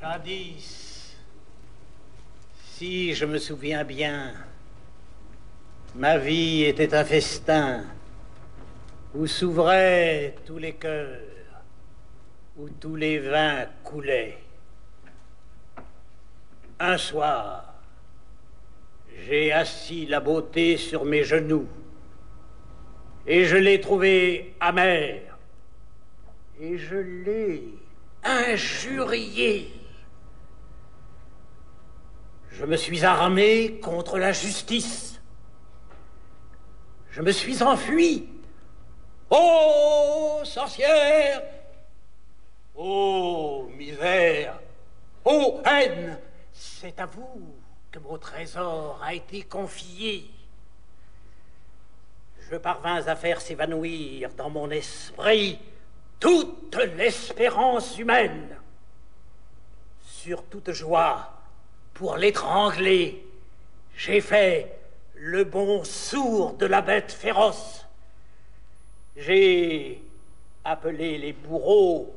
Jadis, si je me souviens bien, ma vie était un festin où s'ouvraient tous les cœurs, où tous les vins coulaient. Un soir, j'ai assis la beauté sur mes genoux et je l'ai trouvée amère et je l'ai injuriée. Je me suis armé contre la justice. Je me suis enfui. Ô sorcière! Ô misère! Ô haine! C'est à vous que mon trésor a été confié. Je parvins à faire s'évanouir dans mon esprit toute l'espérance humaine. Sur toute joie, pour l'étrangler, j'ai fait le bond sourd de la bête féroce. J'ai appelé les bourreaux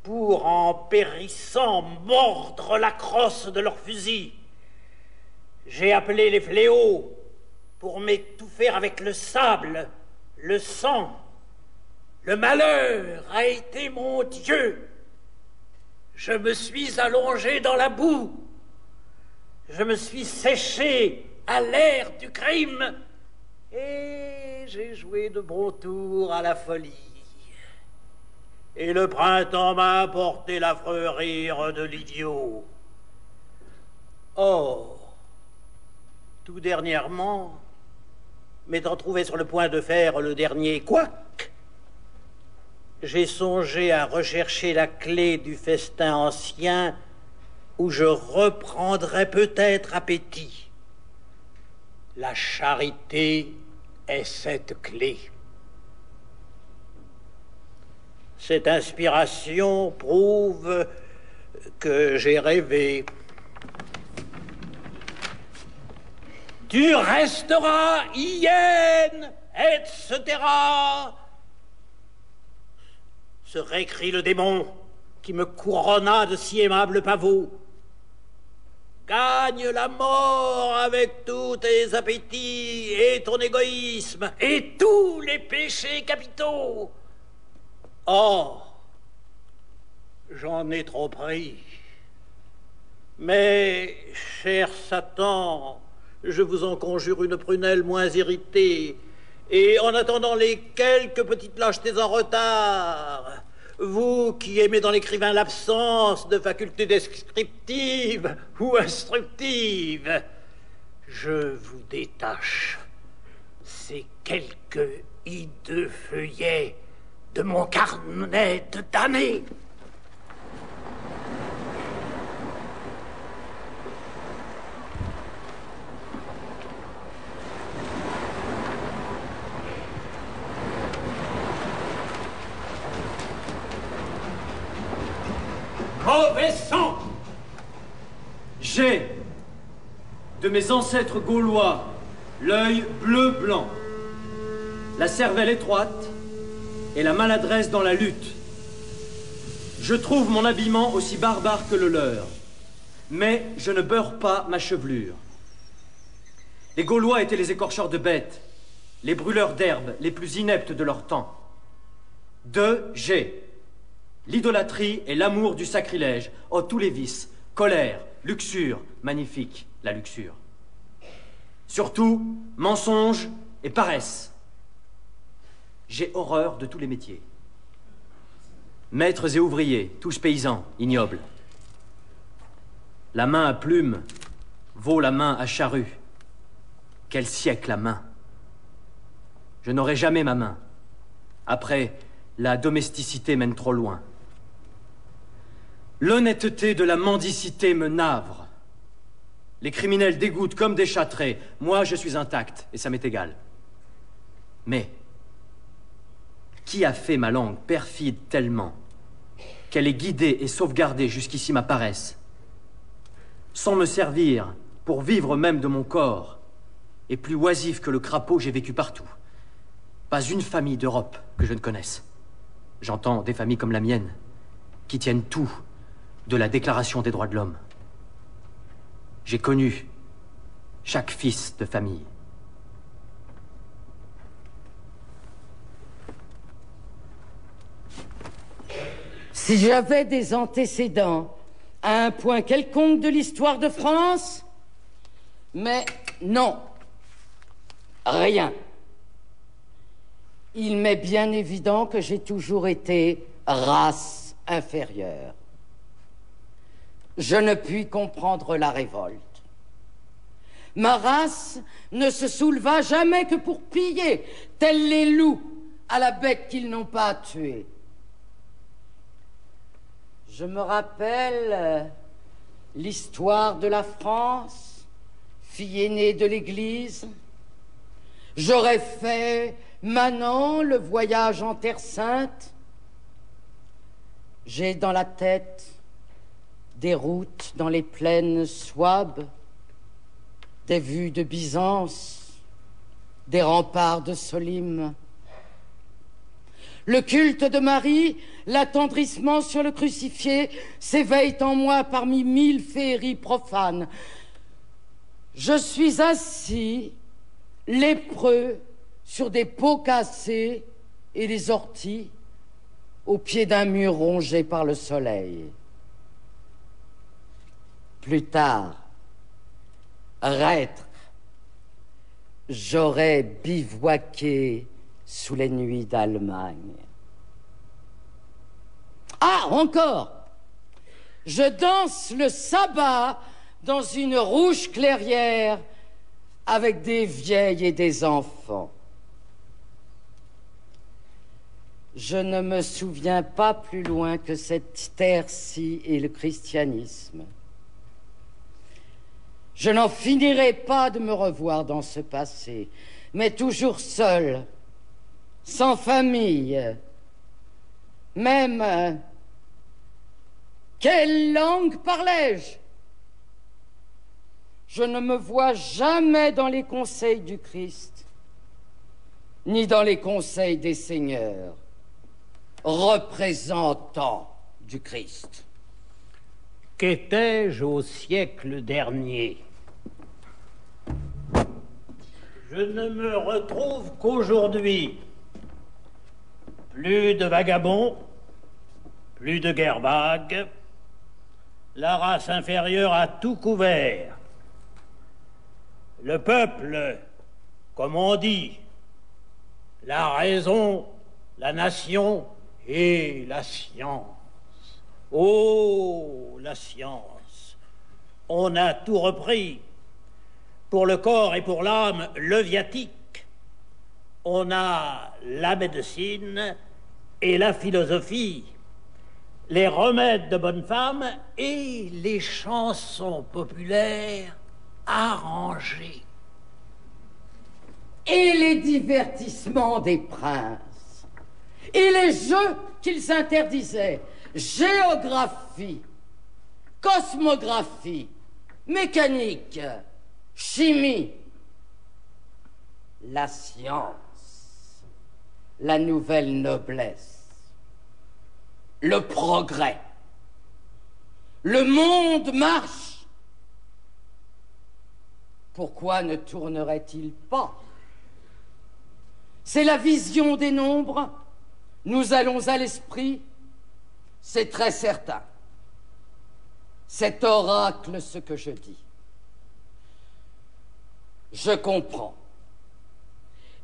pour, en périssant, mordre la crosse de leurs fusils. J'ai appelé les fléaux pour m'étouffer avec le sable, le sang. Le malheur a été mon Dieu. Je me suis allongé dans la boue. Je me suis séché à l'air du crime et j'ai joué de bons tours à la folie. Et le printemps m'a apporté l'affreux rire de l'idiot. Or, tout dernièrement, m'étant trouvé sur le point de faire le dernier couac, j'ai songé à rechercher la clé du festin ancien où je reprendrai peut-être appétit. La charité est cette clé. Cette inspiration prouve que j'ai rêvé. Tu resteras hyène, etc. Se récrie le démon qui me couronna de si aimables pavots. Gagne la mort avec tous tes appétits et ton égoïsme et tous les péchés capitaux. Or, j'en ai trop pris. Mais, cher Satan, je vous en conjure une prunelle moins irritée, et en attendant les quelques petites lâchetés en retard, vous qui aimez dans l'écrivain l'absence de facultés descriptives ou instructives, je vous détache ces quelques hideux feuillets de mon carnet de damné. Mauvais sang! J'ai, de mes ancêtres gaulois, l'œil bleu-blanc, la cervelle étroite et la maladresse dans la lutte. Je trouve mon habillement aussi barbare que le leur, mais je ne beurre pas ma chevelure. Les Gaulois étaient les écorcheurs de bêtes, les brûleurs d'herbes les plus ineptes de leur temps. J'ai l'idolâtrie et l'amour du sacrilège, oh tous les vices, colère, luxure, magnifique, la luxure. Surtout, mensonge et paresse. J'ai horreur de tous les métiers. Maîtres et ouvriers, tous paysans, ignobles. La main à plume vaut la main à charrue. Quel siècle à main! Je n'aurai jamais ma main. Après, la domesticité mène trop loin. L'honnêteté de la mendicité me navre. Les criminels dégoûtent comme des châtrés. Moi, je suis intact, et ça m'est égal. Mais, qui a fait ma langue perfide tellement qu'elle est guidée et sauvegardée jusqu'ici ma paresse, sans me servir pour vivre même de mon corps, et plus oisif que le crapaud, j'ai vécu partout. Pas une famille d'Europe que je ne connaisse. J'entends des familles comme la mienne, qui tiennent tout, de la Déclaration des droits de l'homme. J'ai connu chaque fils de famille. Si j'avais des antécédents à un point quelconque de l'histoire de France, mais non, rien. Il m'est bien évident que j'ai toujours été race inférieure. Je ne puis comprendre la révolte. Ma race ne se souleva jamais que pour piller, tels les loups à la bête qu'ils n'ont pas tuée. Je me rappelle l'histoire de la France, fille aînée de l'Église. J'aurais fait, manant, le voyage en Terre Sainte. J'ai dans la tête des routes dans les plaines souabes, des vues de Byzance, des remparts de Solyme. Le culte de Marie, l'attendrissement sur le crucifié s'éveillent en moi parmi 1000 féeries profanes. Je suis assis, lépreux, sur des pots cassés et des orties, au pied d'un mur rongé par le soleil. Plus tard, reître, j'aurais bivouaqué sous les nuits d'Allemagne. Ah, encore! Je danse le sabbat dans une rouge clairière avec des vieilles et des enfants. Je ne me souviens pas plus loin que cette terre-ci et le christianisme. Je n'en finirai pas de me revoir dans ce passé, mais toujours seul, sans famille, même... Quelle langue parlais-je? Je ne me vois jamais dans les conseils du Christ, ni dans les conseils des seigneurs, représentants du Christ. Qu'étais-je au siècle dernier? Je ne me retrouve qu'aujourd'hui. Plus de vagabonds, plus de guerbagues. La race inférieure a tout couvert. Le peuple, comme on dit, la raison, la nation et la science. Oh, la science! On a tout repris. Pour le corps et pour l'âme, le viatique. On a la médecine et la philosophie, les remèdes de bonne femme et les chansons populaires arrangées. Et les divertissements des princes, et les jeux qu'ils interdisaient, géographie, cosmographie, mécanique, chimie, la science, la nouvelle noblesse, le progrès. Le monde marche. Pourquoi ne tournerait-il pas? C'est la vision des nombres. Nous allons à l'esprit. C'est très certain. C'est oracle ce que je dis. Je comprends.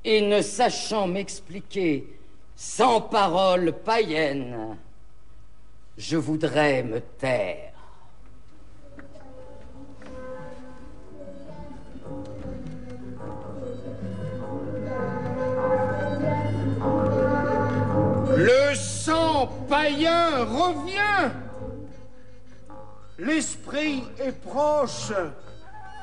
Et ne sachant m'expliquer sans parole païenne, je voudrais me taire. Le sang païen revient. L'esprit est proche.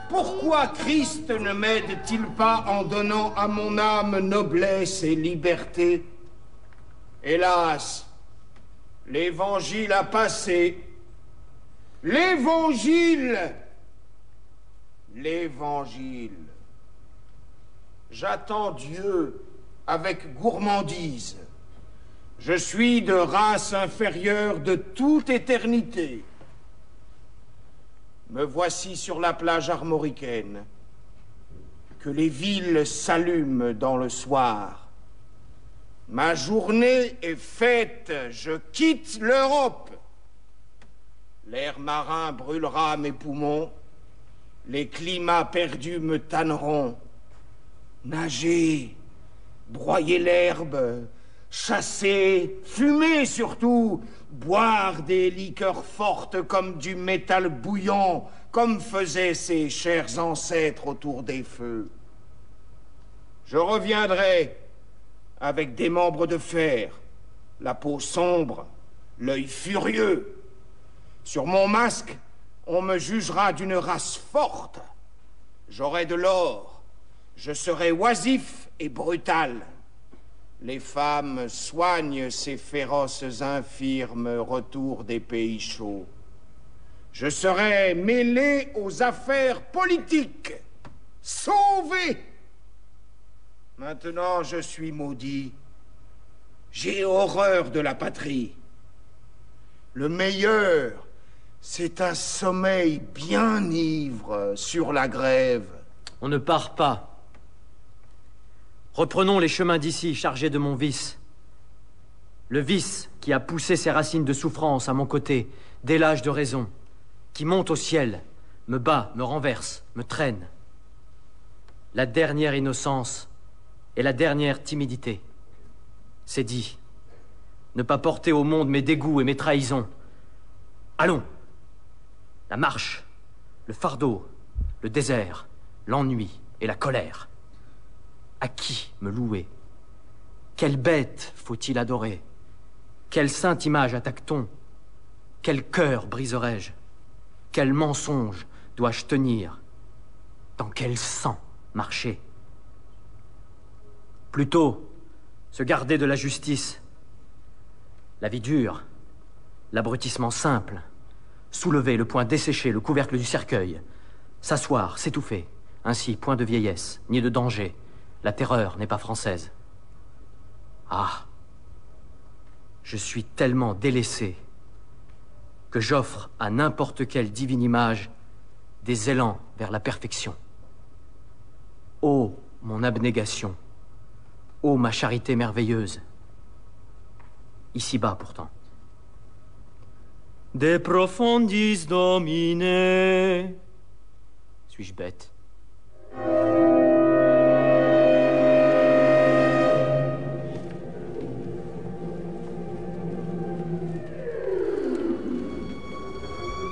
Pourquoi Christ ne m'aide-t-il pas en donnant à mon âme noblesse et liberté? Hélas, l'Évangile a passé. L'Évangile! L'Évangile. J'attends Dieu avec gourmandise. Je suis de race inférieure de toute éternité. Me voici sur la plage armoricaine, que les villes s'allument dans le soir. Ma journée est faite, je quitte l'Europe. L'air marin brûlera mes poumons, les climats perdus me tanneront. Nager, broyer l'herbe, chasser, fumer surtout, boire des liqueurs fortes comme du métal bouillant, comme faisaient ces chers ancêtres autour des feux. Je reviendrai avec des membres de fer, la peau sombre, l'œil furieux. Sur mon masque, on me jugera d'une race forte. J'aurai de l'or, je serai oisif et brutal. Les femmes soignent ces féroces infirmes retour des pays chauds. Je serai mêlé aux affaires politiques, sauvé. Maintenant, je suis maudit. J'ai horreur de la patrie. Le meilleur, c'est un sommeil bien ivre sur la grève. On ne part pas. Reprenons les chemins d'ici, chargés de mon vice. Le vice qui a poussé ses racines de souffrance à mon côté, dès l'âge de raison, qui monte au ciel, me bat, me renverse, me traîne. La dernière innocence et la dernière timidité. C'est dit. Ne pas porter au monde mes dégoûts et mes trahisons. Allons. La marche, le fardeau, le désert, l'ennui et la colère. À qui me louer? Quelle bête faut-il adorer? Quelle sainte image attaque-t-on? Quel cœur briserai-je? Quel mensonge dois-je tenir? Dans quel sang marcher? Plutôt se garder de la justice. La vie dure, l'abrutissement simple, soulever le poing desséché, le couvercle du cercueil, s'asseoir, s'étouffer. Ainsi, point de vieillesse, ni de danger. La terreur n'est pas française. Ah, je suis tellement délaissé que j'offre à n'importe quelle divine image des élans vers la perfection. Ô mon abnégation, ô ma charité merveilleuse, ici-bas pourtant. De profundis domine. Suis-je bête?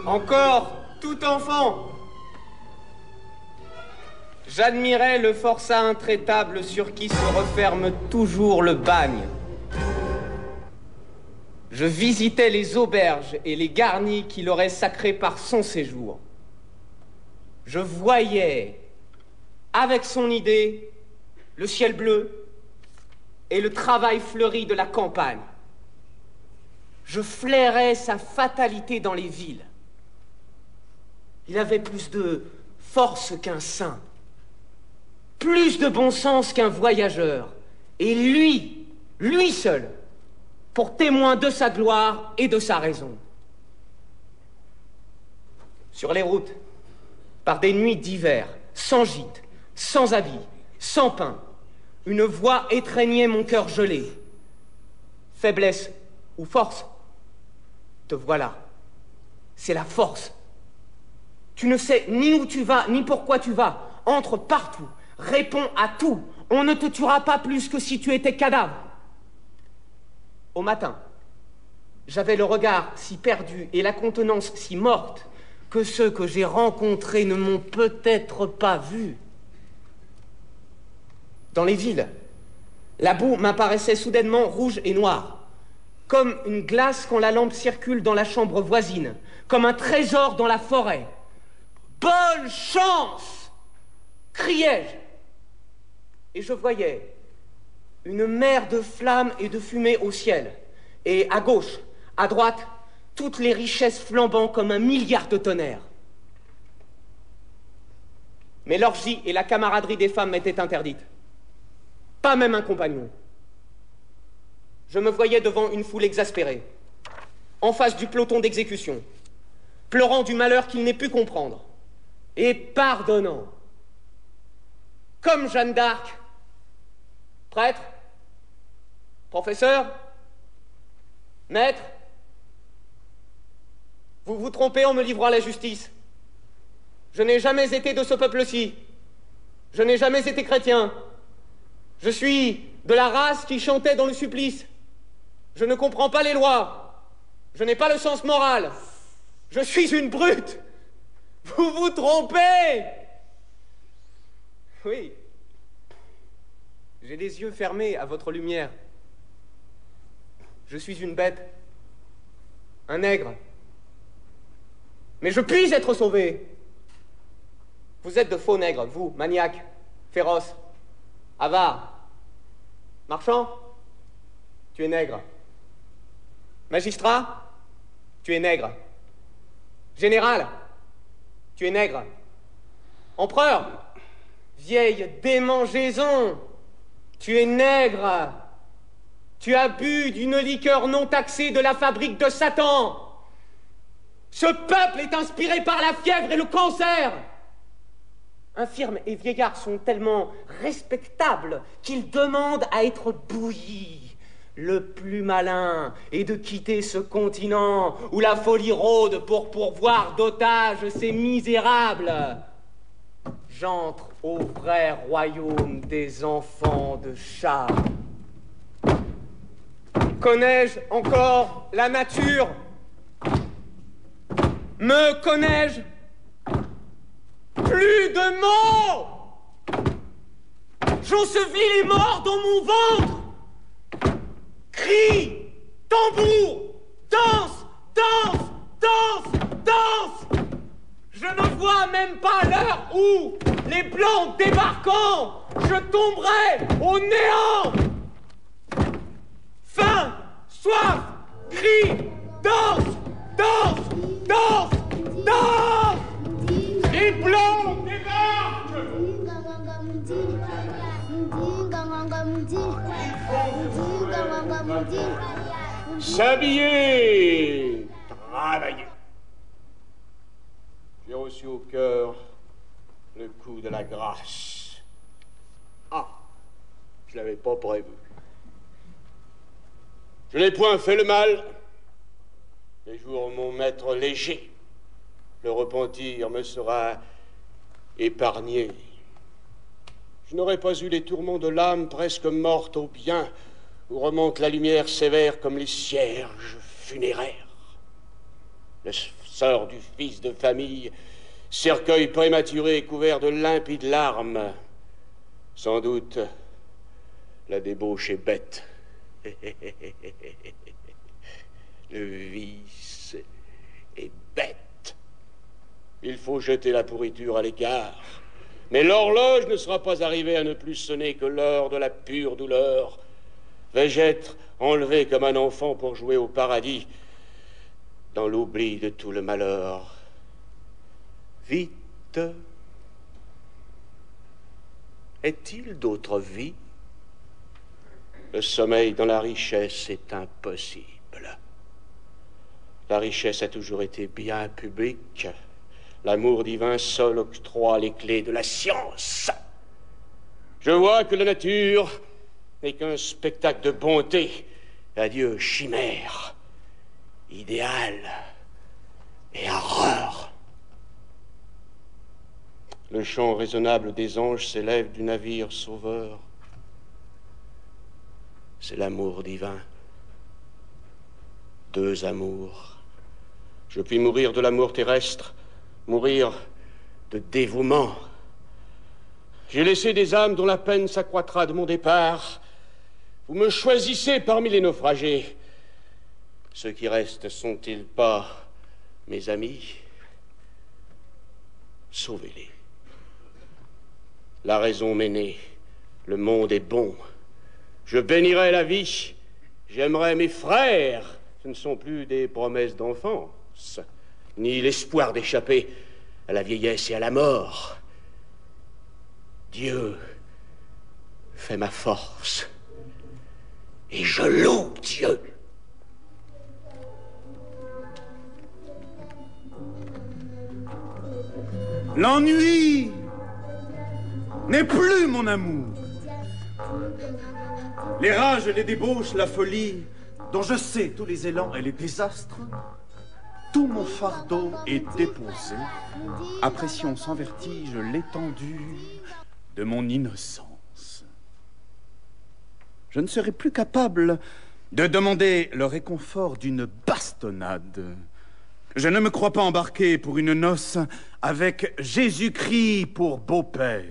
Encore, tout enfant, j'admirais le forçat intraitable sur qui se referme toujours le bagne. Je visitais les auberges et les garnis qu'il aurait sacrés par son séjour. Je voyais, avec son idée, le ciel bleu et le travail fleuri de la campagne. Je flairais sa fatalité dans les villes. Il avait plus de force qu'un saint, plus de bon sens qu'un voyageur, et lui seul, pour témoin de sa gloire et de sa raison. Sur les routes, par des nuits d'hiver, sans gîte, sans habit, sans pain, une voix étreignait mon cœur gelé. Faiblesse ou force? Te voilà. C'est la force. Tu ne sais ni où tu vas, ni pourquoi tu vas. Entre partout, réponds à tout. On ne te tuera pas plus que si tu étais cadavre. Au matin, j'avais le regard si perdu et la contenance si morte que ceux que j'ai rencontrés ne m'ont peut-être pas vu. Dans les villes, la boue m'apparaissait soudainement rouge et noire, comme une glace quand la lampe circule dans la chambre voisine, comme un trésor dans la forêt. Bonne chance! Criai-je. Et je voyais une mer de flammes et de fumée au ciel, et à gauche, à droite, toutes les richesses flambant comme un milliard de tonnerres. Mais l'orgie et la camaraderie des femmes m'étaient interdites. Pas même un compagnon. Je me voyais devant une foule exaspérée, en face du peloton d'exécution. pleurant du malheur qu'il n'ait pu comprendre, et pardonnant. Comme Jeanne d'Arc. Prêtre, professeur, maître, vous vous trompez en me livrant à la justice. Je n'ai jamais été de ce peuple-ci. Je n'ai jamais été chrétien. Je suis de la race qui chantait dans le supplice. Je ne comprends pas les lois. Je n'ai pas le sens moral. Je suis une brute. Vous vous trompez. Oui. J'ai les yeux fermés à votre lumière. Je suis une bête. Un nègre. Mais je puis être sauvé. Vous êtes de faux nègres, vous, maniaques, féroces, avares. Marchand, tu es nègre. Magistrat, tu es nègre. Général, tu es nègre. Empereur, vieille démangeaison, tu es nègre. Tu as bu d'une liqueur non taxée de la fabrique de Satan. Ce peuple est inspiré par la fièvre et le cancer. Infirmes et vieillards sont tellement respectables qu'ils demandent à être bouillis. Le plus malin est de quitter ce continent où la folie rôde pour pourvoir d'otages ces misérables. J'entre au vrai royaume des enfants de chat. Connais-je encore la nature? Me connais-je? Plus de mots! J'ensevelis les morts dans mon ventre! Crie, tambour, danse, danse, danse, danse! Je ne vois même pas l'heure où, les blancs débarquant, je tomberai au néant! Faim, soif, cri, danse, danse, danse, danse! Les blancs débarquent! S'habiller, travailler. J'ai reçu au cœur le coup de la grâce. Ah, je l'avais pas prévu. Je n'ai point fait le mal. Les jours m'ont maître léger. Le repentir me sera épargné. Je n'aurais pas eu les tourments de l'âme presque morte au bien, où remonte la lumière sévère comme les cierges funéraires. Le sort du fils de famille, cercueil prématuré couvert de limpides larmes. Sans doute, la débauche est bête. Le vice est bête. Il faut jeter la pourriture à l'écart. Mais l'horloge ne sera pas arrivée à ne plus sonner que l'heure de la pure douleur. Vais-je être enlevé comme un enfant pour jouer au paradis, dans l'oubli de tout le malheur? Vite. Est-il d'autre vie? Le sommeil dans la richesse est impossible. La richesse a toujours été bien publique. L'amour divin seul octroie les clés de la science. Je vois que la nature n'est qu'un spectacle de bonté. Adieu, chimère, idéal et horreur. Le chant raisonnable des anges s'élève du navire sauveur. C'est l'amour divin. Deux amours. Je puis mourir de l'amour terrestre, mourir de dévouement. J'ai laissé des âmes dont la peine s'accroîtra de mon départ. Vous me choisissez parmi les naufragés. Ceux qui restent sont-ils pas mes amis? Sauvez-les. La raison m'est née. Le monde est bon. Je bénirai la vie. J'aimerai mes frères. Ce ne sont plus des promesses d'enfance, ni l'espoir d'échapper à la vieillesse et à la mort. Dieu fait ma force, et je loue Dieu. L'ennui n'est plus mon amour. Les rages, les débauches, la folie, dont je sais tous les élans et les désastres, tout mon fardeau est déposé, appréciant sans vertige l'étendue de mon innocence. Je ne serai plus capable de demander le réconfort d'une bastonnade. Je ne me crois pas embarqué pour une noce avec Jésus-Christ pour beau-père.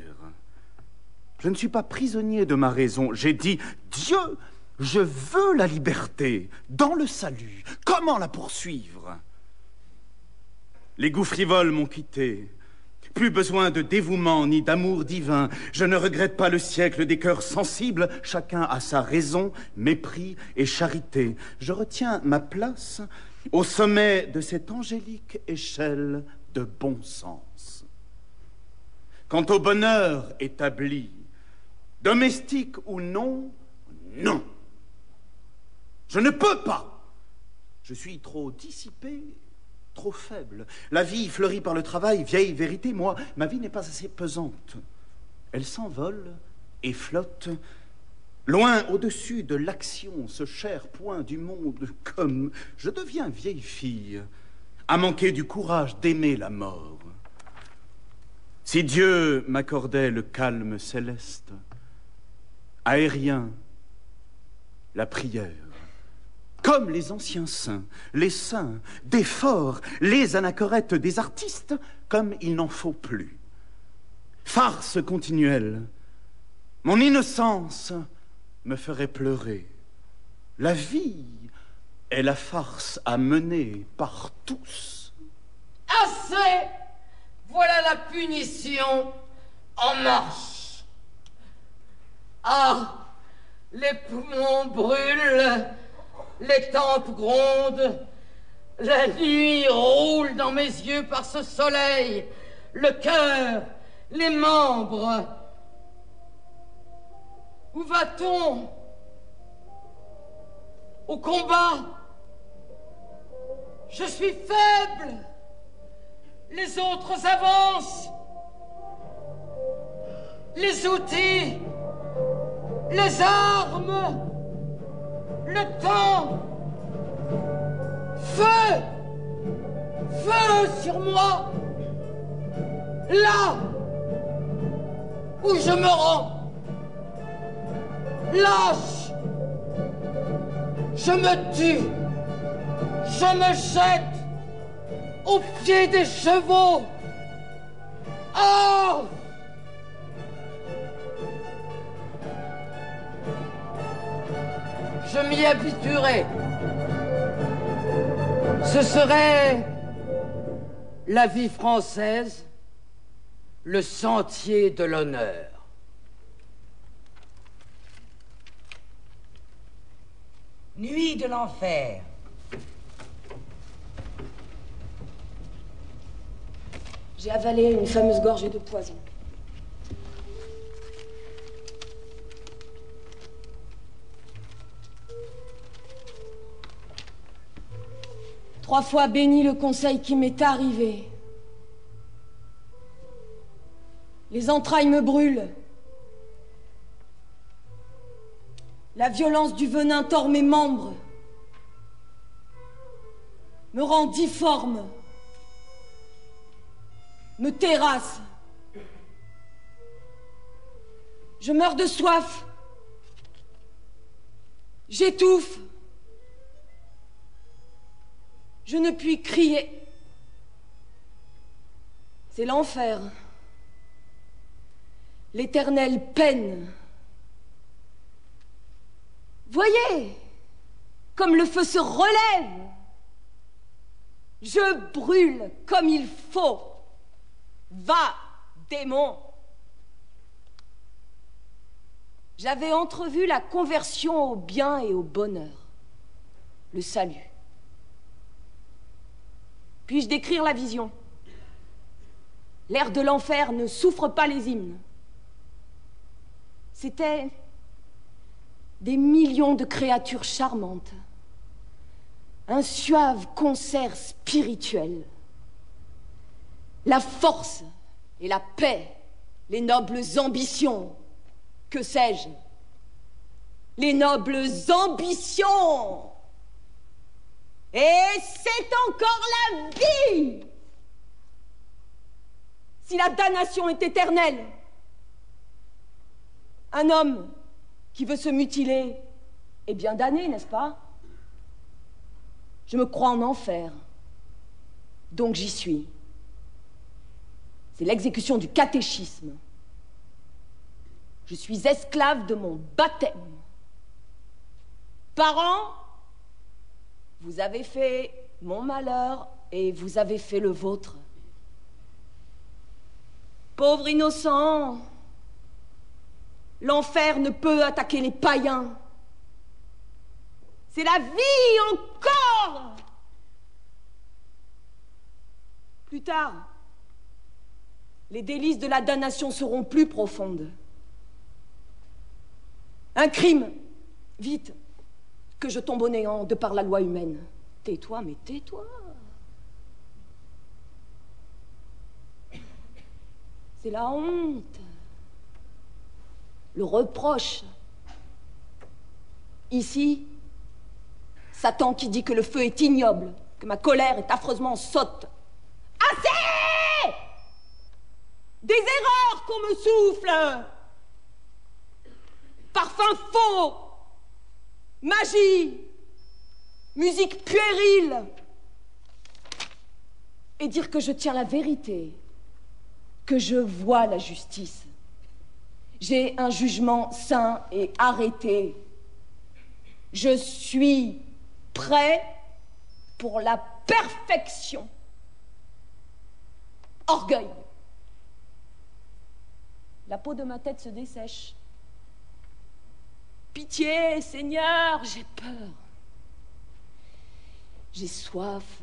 Je ne suis pas prisonnier de ma raison. J'ai dit, Dieu, je veux la liberté dans le salut. Comment la poursuivre? Les goûts frivoles m'ont quitté. Plus besoin de dévouement ni d'amour divin. Je ne regrette pas le siècle des cœurs sensibles. Chacun a sa raison, mépris et charité. Je retiens ma place au sommet de cette angélique échelle de bon sens. Quant au bonheur établi, domestique ou non, non. Je ne peux pas. Je suis trop dissipé, trop faible. La vie fleurit par le travail, vieille vérité. Moi, ma vie n'est pas assez pesante. Elle s'envole et flotte, loin au-dessus de l'action, ce cher point du monde, comme je deviens vieille fille, à manquer du courage d'aimer la mort. Si Dieu m'accordait le calme céleste, aérien, la prière, comme les anciens saints des forts, les anachorètes des artistes, comme il n'en faut plus. Farce continuelle, mon innocence me ferait pleurer. La vie est la farce à mener par tous. Assez! Voilà la punition en marche. Ah, les poumons brûlent, les tempes grondent, la nuit roule dans mes yeux par ce soleil, le cœur, les membres. Où va-t-on? Au combat? Je suis faible. Les autres avancent. Les outils, les armes, le temps. Feu! Feu sur moi! Là où je me rends. Lâche! Je me tue! Je me jette aux pieds des chevaux! Oh! Je m'y habituerai. Ce serait la vie française, le sentier de l'honneur. Nuit de l'enfer. J'ai avalé une fameuse gorgée de poison. Trois fois béni le conseil qui m'est arrivé. Les entrailles me brûlent. La violence du venin tord mes membres, me rend difforme, me terrasse. Je meurs de soif, j'étouffe, je ne puis crier. C'est l'enfer, l'éternelle peine. Voyez, comme le feu se relève. Je brûle comme il faut. Va, démon. J'avais entrevu la conversion au bien et au bonheur, le salut. Puis-je décrire la vision? L'air de l'enfer ne souffre pas les hymnes. C'était des millions de créatures charmantes, un suave concert spirituel, la force et la paix, les nobles ambitions, que sais-je? Les nobles ambitions! Et c'est encore la vie! Si la damnation est éternelle, un homme qui veut se mutiler est bien damné, n'est-ce pas? Je me crois en enfer, donc j'y suis. C'est l'exécution du catéchisme. Je suis esclave de mon baptême. Parents, vous avez fait mon malheur et vous avez fait le vôtre. Pauvre innocent, l'enfer ne peut attaquer les païens. C'est la vie encore. Plus tard, les délices de la damnation seront plus profondes. Un crime, vite, que je tombe au néant de par la loi humaine. Tais-toi, mais tais-toi. C'est la honte, le reproche. Ici, Satan qui dit que le feu est ignoble, que ma colère est affreusement sotte. Assez! Des erreurs qu'on me souffle! Parfum faux! Magie! Musique puérile! Et dire que je tiens la vérité, que je vois la justice. J'ai un jugement sain et arrêté. Je suis prêt pour la perfection. Orgueil. La peau de ma tête se dessèche. Pitié, Seigneur, j'ai peur. J'ai soif,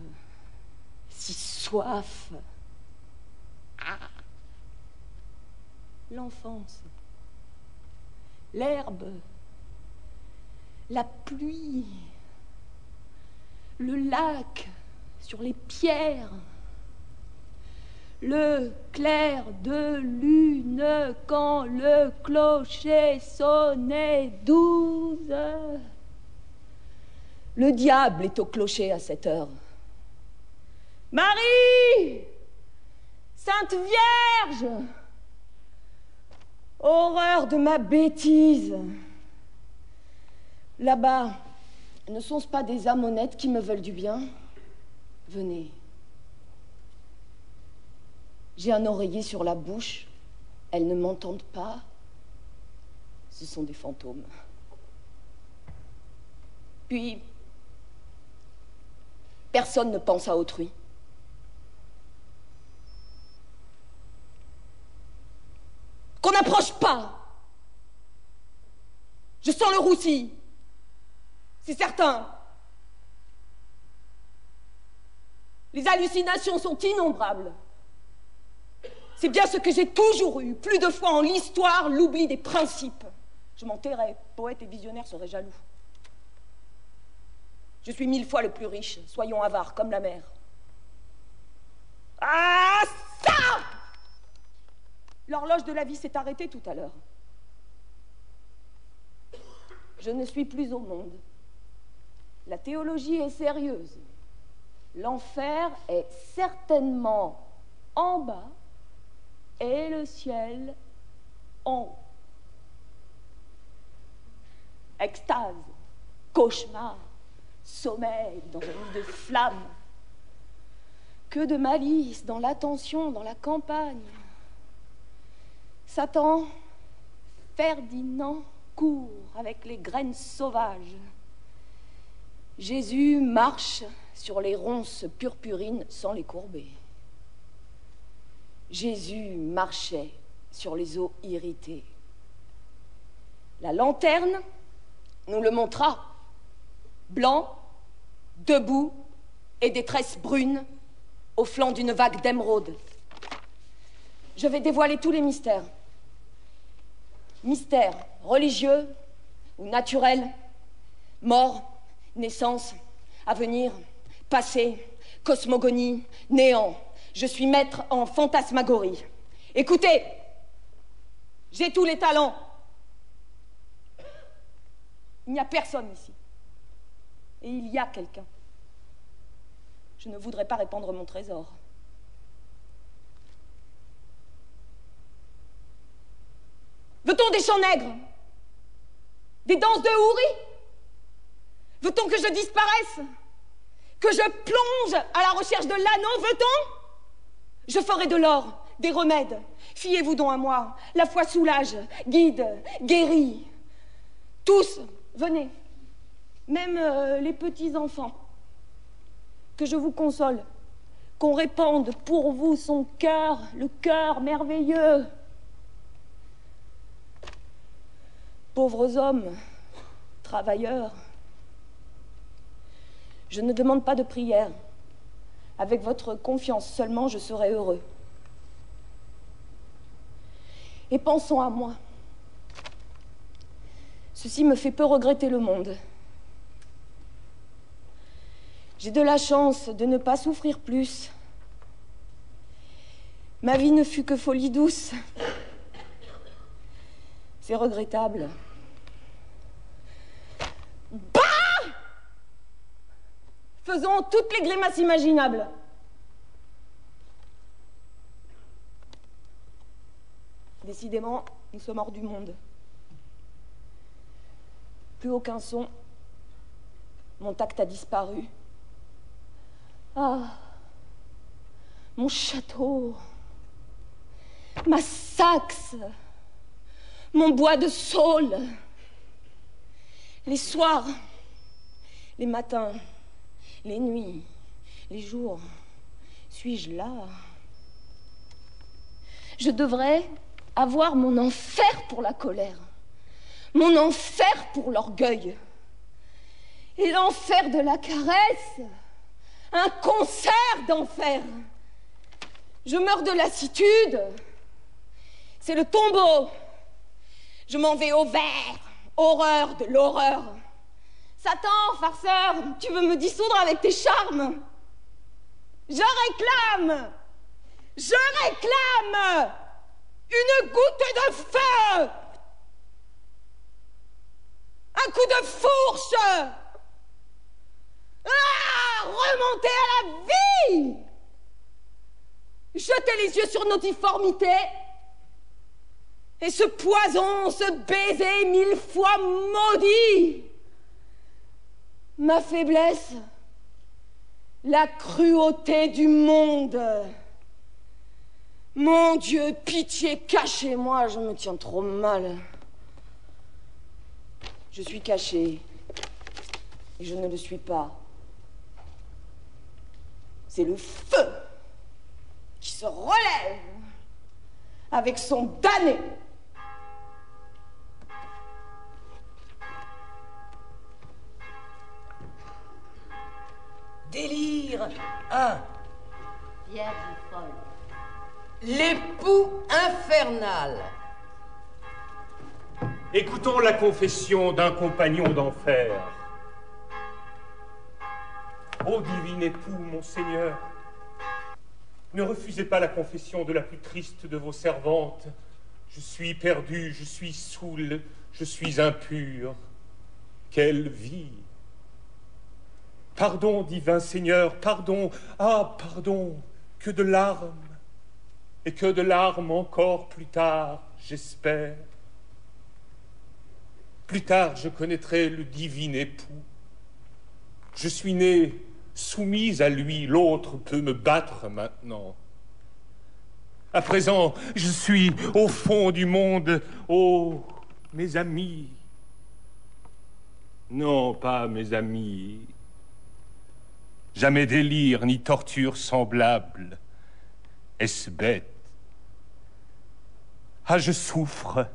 si soif. Ah. L'enfance, l'herbe, la pluie, le lac sur les pierres, le clair de lune quand le clocher sonnait 12. Le diable est au clocher à cette heure. Marie, Sainte Vierge, horreur de ma bêtise. Là-bas, ne sont-ce pas des amonettes qui me veulent du bien? Venez. J'ai un oreiller sur la bouche. Elles ne m'entendent pas. Ce sont des fantômes. Puis, personne ne pense à autrui. Qu'on n'approche pas. Je sens le roussi. C'est certain. Les hallucinations sont innombrables. C'est bien ce que j'ai toujours eu. Plus de fois en l'histoire, l'oubli des principes. Je m'en tairais. Poète et visionnaire seraient jaloux. Je suis 1000 fois le plus riche. Soyons avares comme la mer. Ah, ça! L'horloge de la vie s'est arrêtée tout à l'heure. Je ne suis plus au monde. La théologie est sérieuse. L'enfer est certainement en bas et le ciel en haut. Extase, cauchemar, sommeil dans un lit de flammes. Que de malice dans l'attention, dans la campagne. Satan, Ferdinand court avec les graines sauvages. Jésus marche sur les ronces purpurines sans les courber. Jésus marchait sur les eaux irritées. La lanterne nous le montra, blanc, debout et des tresses brunes au flanc d'une vague d'émeraude. Je vais dévoiler tous les mystères. Mystères religieux ou naturels, mort, naissance, avenir, passé, cosmogonie, néant. Je suis maître en fantasmagorie. Écoutez, j'ai tous les talents. Il n'y a personne ici. Et il y a quelqu'un. Je ne voudrais pas répandre mon trésor. Veut-on des chants nègres? Des danses de houris? Veut-on que je disparaisse? Que je plonge à la recherche de l'anneau? Veut-on? Je ferai de l'or, des remèdes. Fiez-vous donc à moi. La foi soulage, guide, guérit. Tous, venez. Même les petits enfants. Que je vous console. Qu'on répande pour vous son cœur, le cœur merveilleux. Pauvres hommes, travailleurs, je ne demande pas de prière. Avec votre confiance seulement, je serai heureux. Et pensons à moi. Ceci me fait peu regretter le monde. J'ai de la chance de ne pas souffrir plus. Ma vie ne fut que folie douce. C'est regrettable. Bah! Faisons toutes les grimaces imaginables. Décidément, nous sommes hors du monde. Plus aucun son. Mon tact a disparu. Ah, mon château, ma Saxe, mon bois de saule, les soirs, les matins, les nuits, les jours, suis-je là? Je devrais avoir mon enfer pour la colère, mon enfer pour l'orgueil, et l'enfer de la caresse, un concert d'enfer. Je meurs de lassitude, c'est le tombeau. Je m'en vais au vert, horreur de l'horreur. Satan, farceur, tu veux me dissoudre avec tes charmes? Je réclame une goutte de feu, un coup de fourche. Ah, remonter à la vie, jeter les yeux sur nos difformités. Et ce poison, ce baiser 1000 fois maudit, ma faiblesse, la cruauté du monde. Mon Dieu, pitié, cachez-moi, je me tiens trop mal. Je suis cachée, et je ne le suis pas. C'est le feu qui se relève avec son damné. Délire 1. Vierge folle. L'époux infernal. Écoutons la confession d'un compagnon d'enfer. Ô divin époux, mon Seigneur, ne refusez pas la confession de la plus triste de vos servantes. Je suis perdu, je suis saoul, je suis impur. Quelle vie! Pardon, divin Seigneur, pardon, ah, pardon, que de larmes, et que de larmes encore plus tard, j'espère. Plus tard, je connaîtrai le divin époux. Je suis né soumise à lui, l'autre peut me battre maintenant. À présent, je suis au fond du monde. Oh, mes amis. Non, pas mes amis. Jamais délire ni torture semblable. Est-ce bête? Ah, je souffre,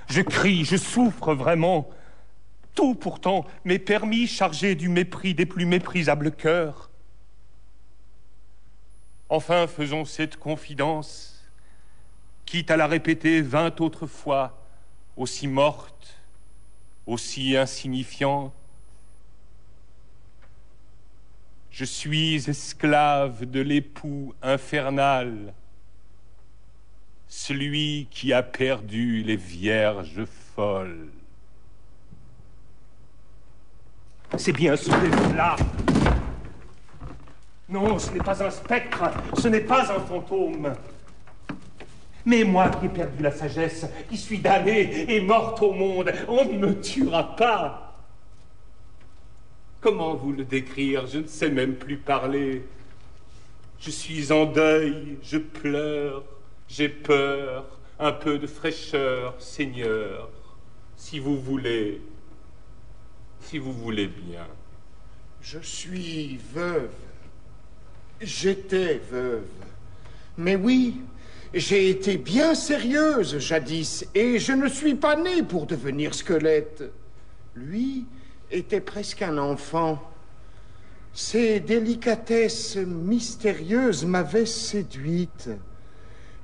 je crie, je souffre vraiment. Tout pourtant m'est permis, chargé du mépris des plus méprisables cœurs. Enfin, faisons cette confidence, quitte à la répéter 20 autres fois, aussi morte, aussi insignifiante. Je suis esclave de l'époux infernal. celui qui a perdu les vierges folles. C'est bien ce démon-là. Non, ce n'est pas un spectre, ce n'est pas un fantôme. Mais moi qui ai perdu la sagesse, qui suis damnée et morte au monde, on ne me tuera pas. Comment vous le décrire? Je ne sais même plus parler. Je suis en deuil, je pleure, j'ai peur, un peu de fraîcheur, Seigneur, si vous voulez bien. Je suis veuve. J'étais veuve. Mais oui, j'ai été bien sérieuse jadis, et je ne suis pas née pour devenir squelette. Lui était presque un enfant. Ses délicatesses mystérieuses m'avaient séduite.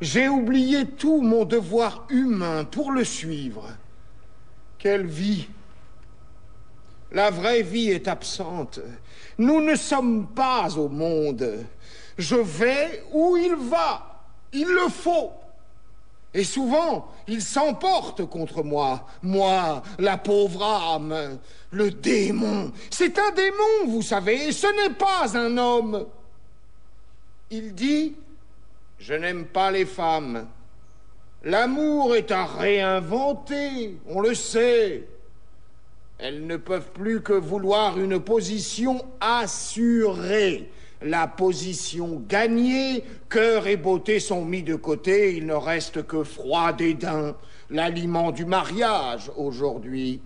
J'ai oublié tout mon devoir humain pour le suivre. Quelle vie! La vraie vie est absente. Nous ne sommes pas au monde. Je vais où il va. Il le faut. Et souvent, il s'emporte contre moi. Moi, la pauvre âme, le démon. C'est un démon, vous savez, et ce n'est pas un homme. Il dit, je n'aime pas les femmes. L'amour est à réinventer, on le sait. Elles ne peuvent plus que vouloir une position assurée. La position gagnée, cœur et beauté sont mis de côté, il ne reste que froid dédain, l'aliment du mariage aujourd'hui.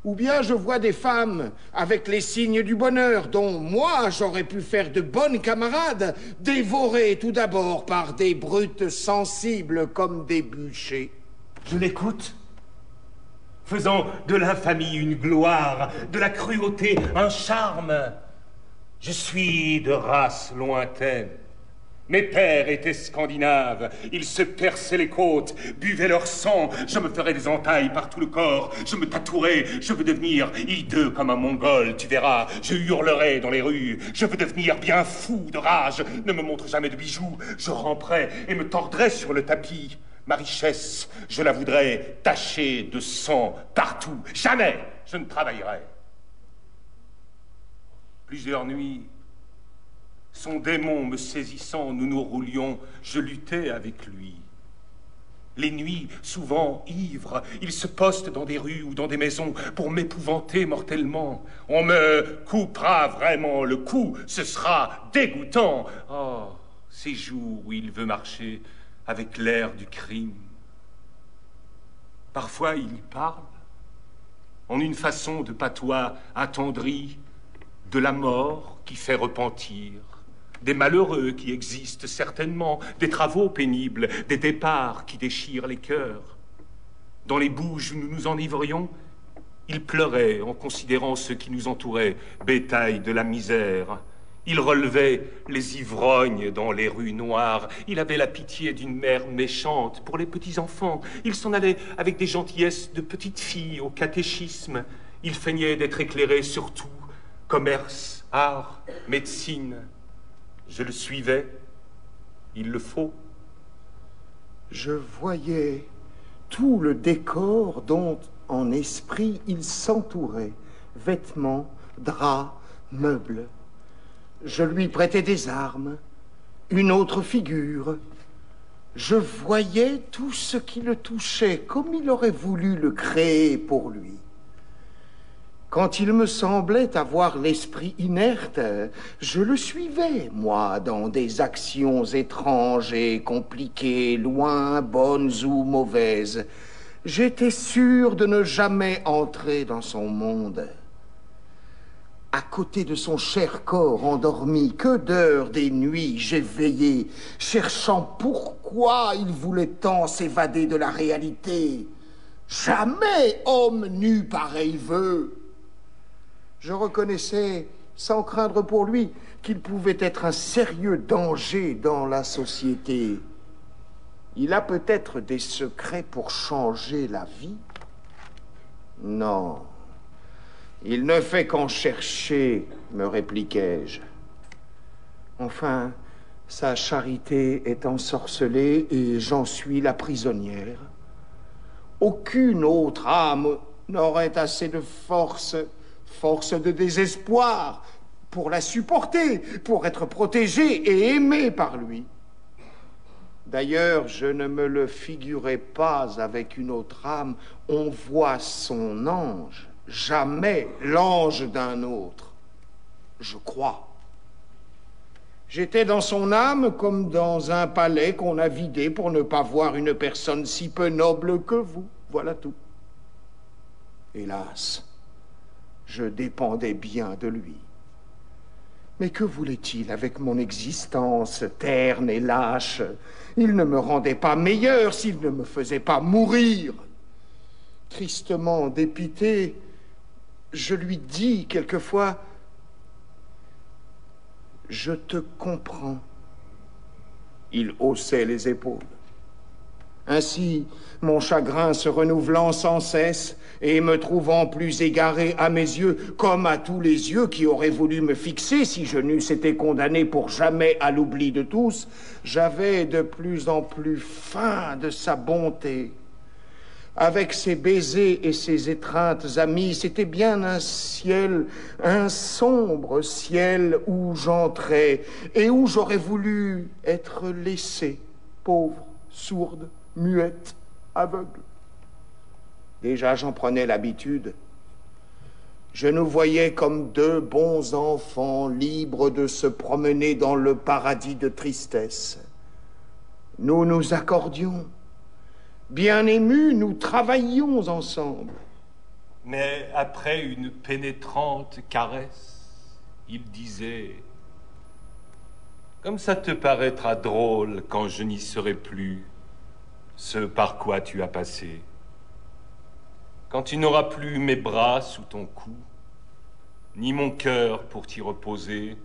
Ou bien je vois des femmes avec les signes du bonheur dont moi j'aurais pu faire de bonnes camarades, dévorées tout d'abord par des brutes sensibles comme des bûchers. Je l'écoute, faisant de l'infamie une gloire, de la cruauté un charme. Je suis de race lointaine. Mes pères étaient scandinaves, ils se perçaient les côtes, buvaient leur sang, je me ferais des entailles par tout le corps, je me tatouerais, je veux devenir hideux comme un mongol, tu verras, je hurlerai dans les rues, je veux devenir bien fou de rage, ne me montre jamais de bijoux, je ramperai et me tordrai sur le tapis. Ma richesse, je la voudrais tachée de sang partout, jamais je ne travaillerai. Plusieurs nuits, son démon me saisissant, nous nous roulions, je luttais avec lui. Les nuits, souvent ivres, il se poste dans des rues ou dans des maisons pour m'épouvanter mortellement. On me coupera vraiment le cou, ce sera dégoûtant. Oh, ces jours où il veut marcher avec l'air du crime. Parfois, il parle en une façon de patois attendri, de la mort qui fait repentir, des malheureux qui existent certainement, des travaux pénibles, des départs qui déchirent les cœurs. Dans les bouges où nous nous enivrions, il pleurait en considérant ceux qui nous entouraient, bétail de la misère. Il relevait les ivrognes dans les rues noires. Il avait la pitié d'une mère méchante pour les petits-enfants. Il s'en allait avec des gentillesses de petite fille au catéchisme. Il feignait d'être éclairé sur tout. Commerce, art, médecine. Je le suivais. Il le faut. Je voyais tout le décor dont, en esprit, il s'entourait. Vêtements, draps, meubles. Je lui prêtais des armes, une autre figure. Je voyais tout ce qui le touchait, comme il aurait voulu le créer pour lui. Quand il me semblait avoir l'esprit inerte, je le suivais, moi, dans des actions étranges et compliquées, loin, bonnes ou mauvaises. J'étais sûr de ne jamais entrer dans son monde. À côté de son cher corps endormi, que d'heures des nuits j'ai veillé, cherchant pourquoi il voulait tant s'évader de la réalité. Jamais homme n'eut pareil vœu. Je reconnaissais, sans craindre pour lui, qu'il pouvait être un sérieux danger dans la société. Il a peut-être des secrets pour changer la vie? Non. Il ne fait qu'en chercher, me répliquai-je. Enfin, Sa charité est ensorcelée et j'en suis la prisonnière. Aucune autre âme n'aurait assez de force de désespoir, pour la supporter, pour être protégée et aimée par lui. D'ailleurs, je ne me le figurais pas avec une autre âme. On voit son ange, jamais l'ange d'un autre. Je crois. J'étais dans son âme comme dans un palais qu'on a vidé pour ne pas voir une personne si peu noble que vous. Voilà tout. Hélas, je dépendais bien de lui. Mais que voulait-il avec mon existence terne et lâche? Il ne me rendait pas meilleur s'il ne me faisait pas mourir. Tristement dépité, je lui dis quelquefois: « Je te comprends. » Il haussait les épaules. Ainsi, mon chagrin se renouvelant sans cesse et me trouvant plus égaré à mes yeux, comme à tous les yeux qui auraient voulu me fixer si je n'eusse été condamné pour jamais à l'oubli de tous, j'avais de plus en plus faim de sa bonté. Avec ses baisers et ses étreintes amies, c'était bien un ciel, un sombre ciel où j'entrais et où j'aurais voulu être laissée, pauvre, sourde, muette, aveugle. Déjà, j'en prenais l'habitude. Je nous voyais comme deux bons enfants libres de se promener dans le paradis de tristesse. Nous nous accordions. Bien émus, nous travaillions ensemble. Mais après une pénétrante caresse, il disait: « Comme ça te paraîtra drôle quand je n'y serai plus, ce par quoi tu as passé. Quand tu n'auras plus mes bras sous ton cou, ni mon cœur pour t'y reposer,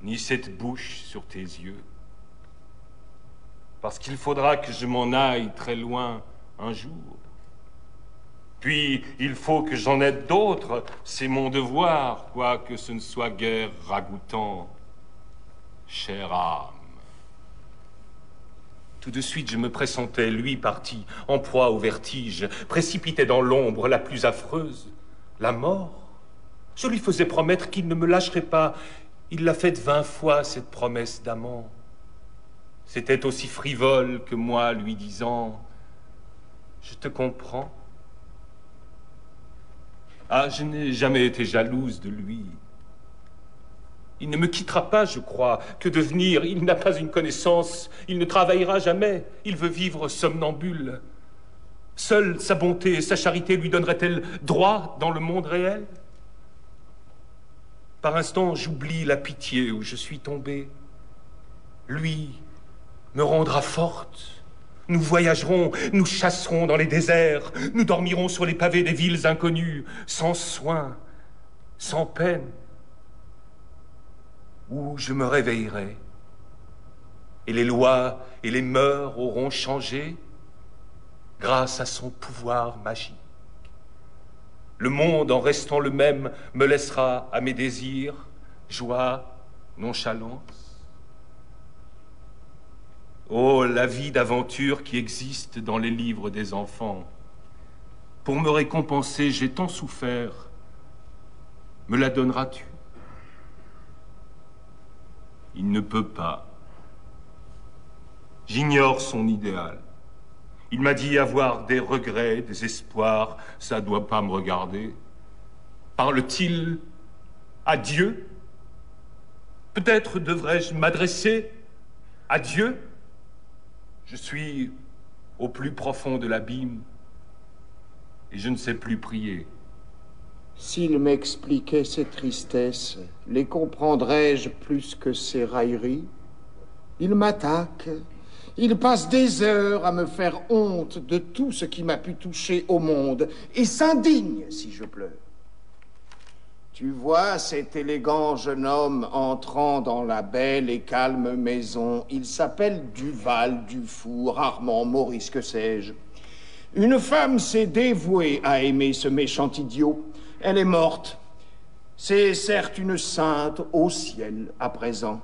ni cette bouche sur tes yeux. Parce qu'il faudra que je m'en aille très loin un jour. Puis il faut que j'en aide d'autres, c'est mon devoir, quoique ce ne soit guère ragoûtant, chère âme. » Tout de suite, je me pressentais, lui parti, en proie au vertige, précipité dans l'ombre la plus affreuse, la mort. Je lui faisais promettre qu'il ne me lâcherait pas. Il l'a faite 20 fois, cette promesse d'amant. C'était aussi frivole que moi, lui disant: « Je te comprends. » Ah, je n'ai jamais été jalouse de lui. Il ne me quittera pas, je crois. Que devenir? Il n'a pas une connaissance. Il ne travaillera jamais. Il veut vivre somnambule. Seule sa bonté et sa charité lui donneraient-elles droit dans le monde réel? Par instants, j'oublie la pitié où je suis tombée. Lui me rendra forte. Nous voyagerons, nous chasserons dans les déserts, nous dormirons sur les pavés des villes inconnues, sans soin, sans peine. Où je me réveillerai, et les lois et les mœurs auront changé grâce à son pouvoir magique. Le monde, en restant le même, me laissera à mes désirs joie, nonchalance. Oh, la vie d'aventure qui existe dans les livres des enfants. Pour me récompenser, j'ai tant souffert. Me la donneras-tu? Il ne peut pas. J'ignore son idéal. Il m'a dit avoir des regrets, des espoirs. Ça doit pas me regarder. Parle-t-il à Dieu? Peut-être devrais-je m'adresser à Dieu? Je suis au plus profond de l'abîme et je ne sais plus prier. S'il m'expliquait ses tristesses, les comprendrais-je plus que ses railleries? Il m'attaque, il passe des heures à me faire honte de tout ce qui m'a pu toucher au monde et s'indigne si je pleure. Tu vois cet élégant jeune homme entrant dans la belle et calme maison. Il s'appelle Duval, Dufour, Armand, Maurice, que sais-je. Une femme s'est dévouée à aimer ce méchant idiot. Elle est morte. C'est certes une sainte au ciel à présent.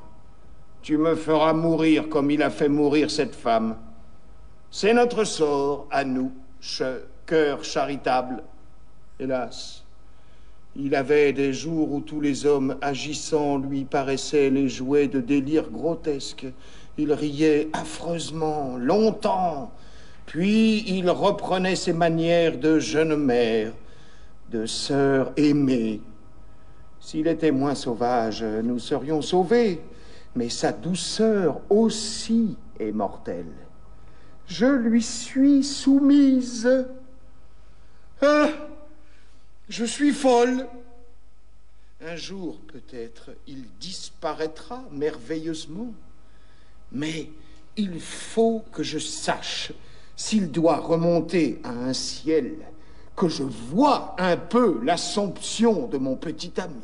tu me feras mourir comme il a fait mourir cette femme. C'est notre sort, à nous, cœur charitable. Hélas, il avait des jours où tous les hommes agissants lui paraissaient les jouets de délires grotesques. Il riait affreusement, longtemps, puis il reprenait ses manières de jeune mère, de sœur aimée. S'il était moins sauvage, nous serions sauvés, mais sa douceur aussi est mortelle. Je lui suis soumise. Ah, je suis folle. Un jour, peut-être, il disparaîtra merveilleusement. Mais il faut que je sache s'il doit remonter à un ciel, que je vois un peu l'Assomption de mon petit ami.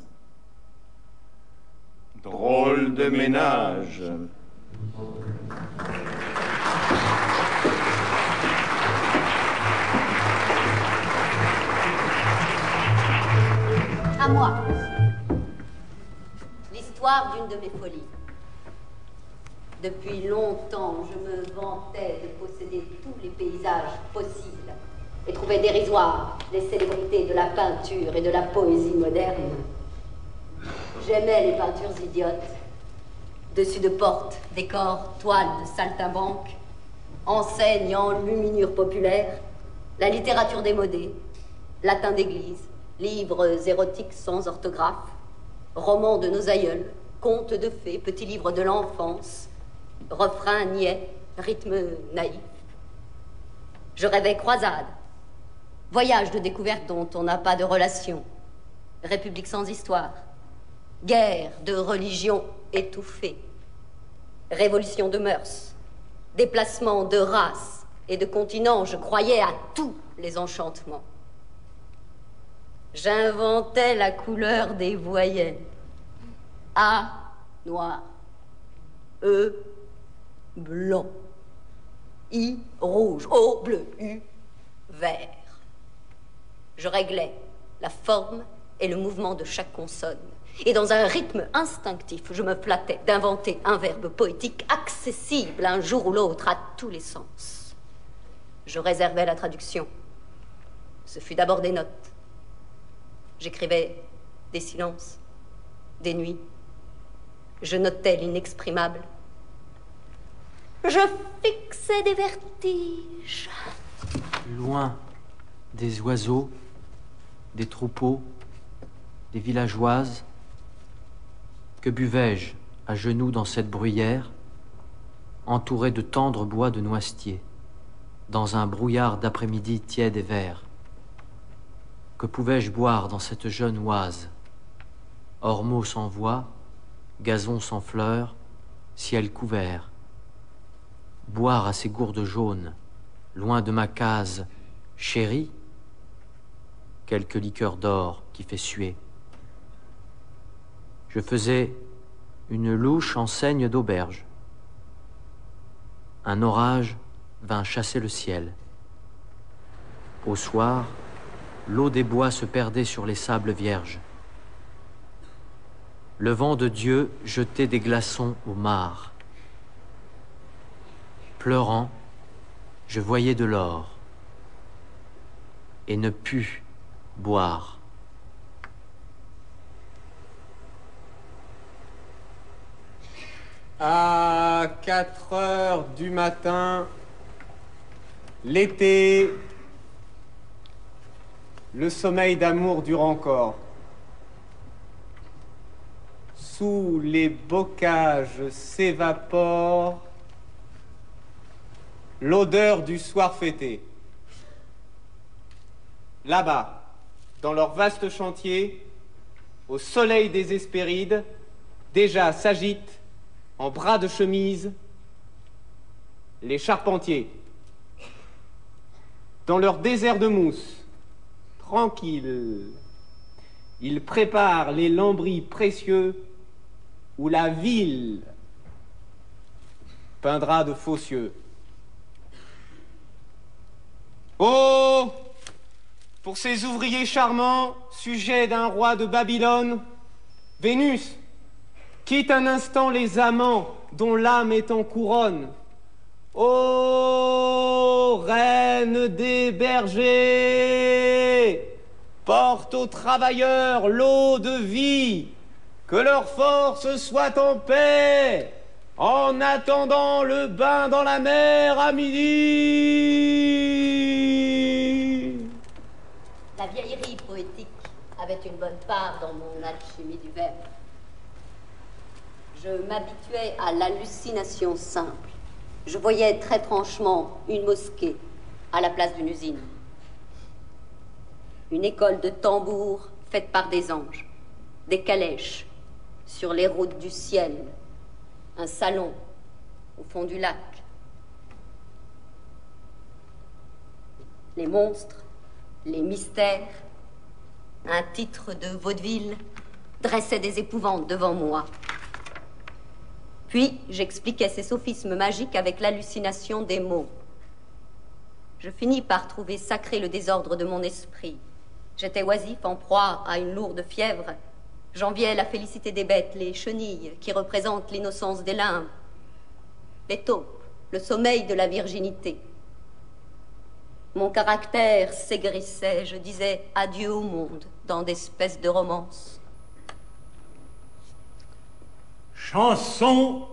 Drôle de ménage. À moi. L'histoire d'une de mes folies. Depuis longtemps, je me vantais de posséder tous les paysages possibles et trouvais dérisoires les célébrités de la peinture et de la poésie moderne. J'aimais les peintures idiotes, dessus de portes, décors, toiles de saltimbanque, enseignes en luminure populaire, la littérature démodée, latin d'église, livres érotiques sans orthographe, romans de nos aïeuls, contes de fées, petits livres de l'enfance, refrains niais, rythme naïf. Je rêvais croisade, voyage de découverte dont on n'a pas de relation, république sans histoire, guerre de religion étouffée, révolution de mœurs, déplacement de race et de continent. Je croyais à tous les enchantements. J'inventais la couleur des voyelles. A, noir. E, blanc. I, rouge. O, bleu. U, vert. Je réglais la forme et le mouvement de chaque consonne. Et dans un rythme instinctif, je me flattais d'inventer un verbe poétique accessible un jour ou l'autre à tous les sens. Je réservais la traduction. Ce fut d'abord des notes. J'écrivais des silences, des nuits. Je notais l'inexprimable. Je fixais des vertiges. Loin, des oiseaux, des troupeaux, des villageoises. Que buvais-je à genoux dans cette bruyère, entouré de tendres bois de noisetiers, dans un brouillard d'après-midi tiède et vert? Que pouvais-je boire dans cette jeune oise, ormeaux sans voix, gazon sans fleurs, ciel couvert? Boire à ces gourdes jaunes, loin de ma case chérie, quelque liqueur d'or qui fait suer. Je faisais une louche enseigne d'auberge. Un orage vint chasser le ciel. Au soir, l'eau des bois se perdait sur les sables vierges. Le vent de Dieu jetait des glaçons au mar. Pleurant, je voyais de l'or et ne pus boire. À 4 heures du matin, l'été, le sommeil d'amour dure encore. Sous les bocages s'évapore l'odeur du soir fêté. Là-bas, dans leur vaste chantier, au soleil des Hespérides, déjà s'agitent en bras de chemise les charpentiers. Dans leur désert de mousse, tranquilles, ils préparent les lambris précieux où la ville peindra de faux cieux. Oh, pour ces ouvriers charmants, sujets d'un roi de Babylone, Vénus, quitte un instant les amants dont l'âme est en couronne. Ô reine des bergers, porte aux travailleurs l'eau de vie, que leur force soit en paix, en attendant le bain dans la mer à midi. La vieillerie poétique avait une bonne part dans mon alchimie du verbe. Je m'habituais à l'hallucination simple. Je voyais très franchement une mosquée à la place d'une usine. Une école de tambours faite par des anges, des calèches sur les routes du ciel, un salon au fond du lac. Les monstres, les mystères, un titre de vaudeville dressait des épouvantes devant moi. Puis, j'expliquais ces sophismes magiques avec l'hallucination des mots. Je finis par trouver sacré le désordre de mon esprit. J'étais oisif, en proie à une lourde fièvre. J'enviais la félicité des bêtes, les chenilles, qui représentent l'innocence des limbes, les taupes, le sommeil de la virginité. Mon caractère s'aigrissait, je disais adieu au monde dans d'espèces de romances. Chanson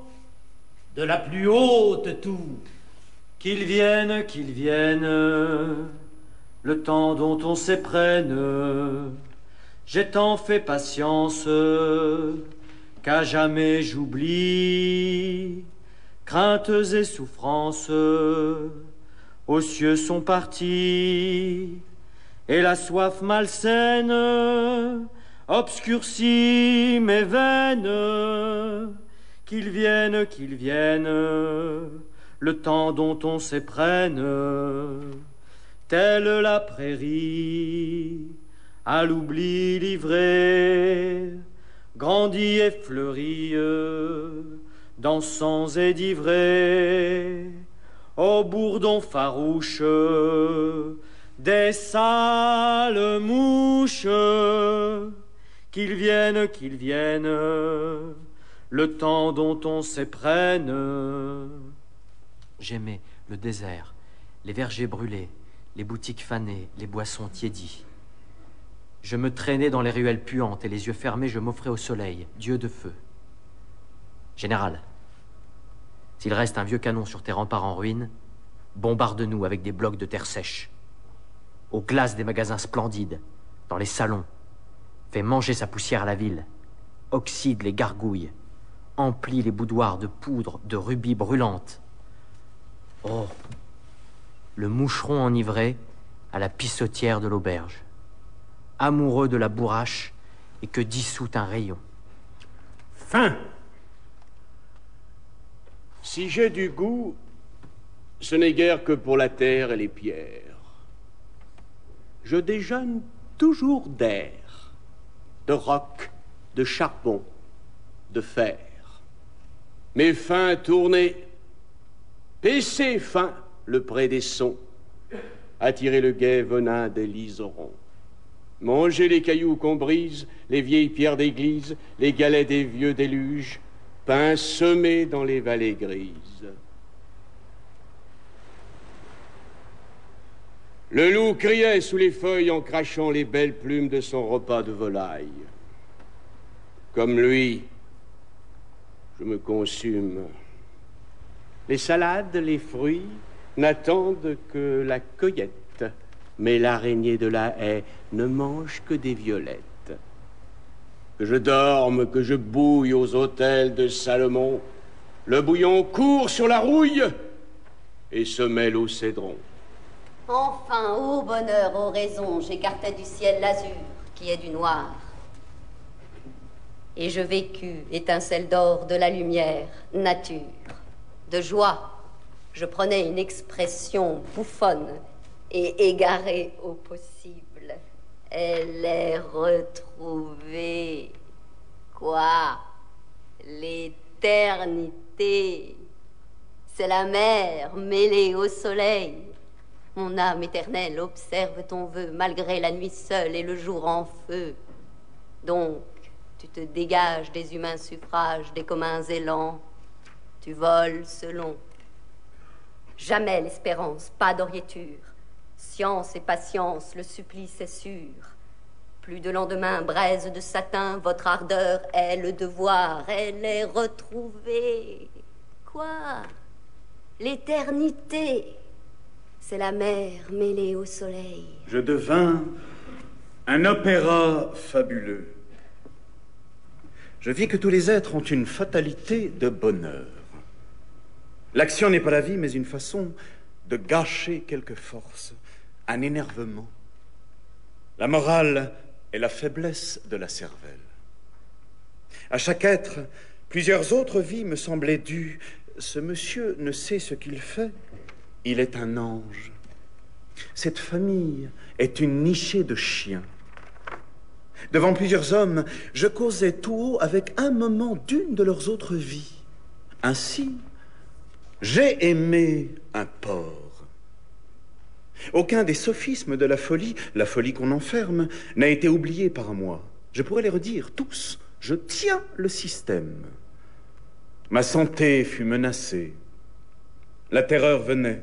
de la plus haute tour. Qu'ils viennent, le temps dont on s'éprenne. J'ai tant fait patience qu'à jamais j'oublie. Craintes et souffrances aux cieux sont partis, et la soif malsaine obscurcit mes veines. Qu'ils viennent, le temps dont on s'éprenne, telle la prairie, à l'oubli livrée, grandit et fleurit, dansant et d'ivrée, au bourdon farouche des sales mouches. Qu'ils viennent, le temps dont on s'éprenne. J'aimais le désert, les vergers brûlés, les boutiques fanées, les boissons tiédies. Je me traînais dans les ruelles puantes et les yeux fermés, je m'offrais au soleil, dieu de feu. Général, s'il reste un vieux canon sur tes remparts en ruine, bombarde-nous avec des blocs de terre sèche. Aux glaces des magasins splendides, dans les salons, fais manger sa poussière à la ville, oxyde les gargouilles, emplit les boudoirs de poudre, de rubis brûlantes. Oh, le moucheron enivré à la pissotière de l'auberge, amoureux de la bourrache et que dissout un rayon. Fin. Si j'ai du goût, ce n'est guère que pour la terre et les pierres. Je déjeune toujours d'air, de roc, de charbon, de fer. Mes fins tournées, paissez fin le pré des sons, attirez le gai venin des liserons. Mangez les cailloux qu'on brise, les vieilles pierres d'église, les galets des vieux déluges, pain semé dans les vallées grises. Le loup criait sous les feuilles en crachant les belles plumes de son repas de volaille. Comme lui, je me consume. Les salades, les fruits n'attendent que la cueillette, mais l'araignée de la haie ne mange que des violettes. Que je dorme, que je bouille aux hôtels de Salomon, le bouillon court sur la rouille et se mêle au cédron. Enfin, ô bonheur, ô raison, j'écartais du ciel l'azur, qui est du noir. Et je vécus, étincelle d'or de la lumière, nature. De joie, je prenais une expression bouffonne et égarée au possible. Elle est retrouvée. Quoi? L'éternité. C'est la mer mêlée au soleil. Mon âme éternelle observe ton vœu, malgré la nuit seule et le jour en feu. Donc, tu te dégages des humains suffrages, des communs élans. Tu voles selon. Jamais l'espérance, pas d'oriéture. Science et patience, le supplice est sûr. Plus de lendemain, braise de satin, votre ardeur est le devoir, elle est retrouvée. Quoi? L'éternité, c'est la mer mêlée au soleil. Je devins un opéra fabuleux. Je vis que tous les êtres ont une fatalité de bonheur. L'action n'est pas la vie, mais une façon de gâcher quelque force, un énervement. La morale est la faiblesse de la cervelle. À chaque être, plusieurs autres vies me semblaient dues. Ce monsieur ne sait ce qu'il fait, il est un ange. Cette famille est une nichée de chiens. Devant plusieurs hommes, je causais tout haut avec un moment d'une de leurs autres vies. Ainsi, j'ai aimé un porc. Aucun des sophismes de la folie qu'on enferme, n'a été oublié par moi. Je pourrais les redire tous. Je tiens le système. Ma santé fut menacée. La terreur venait.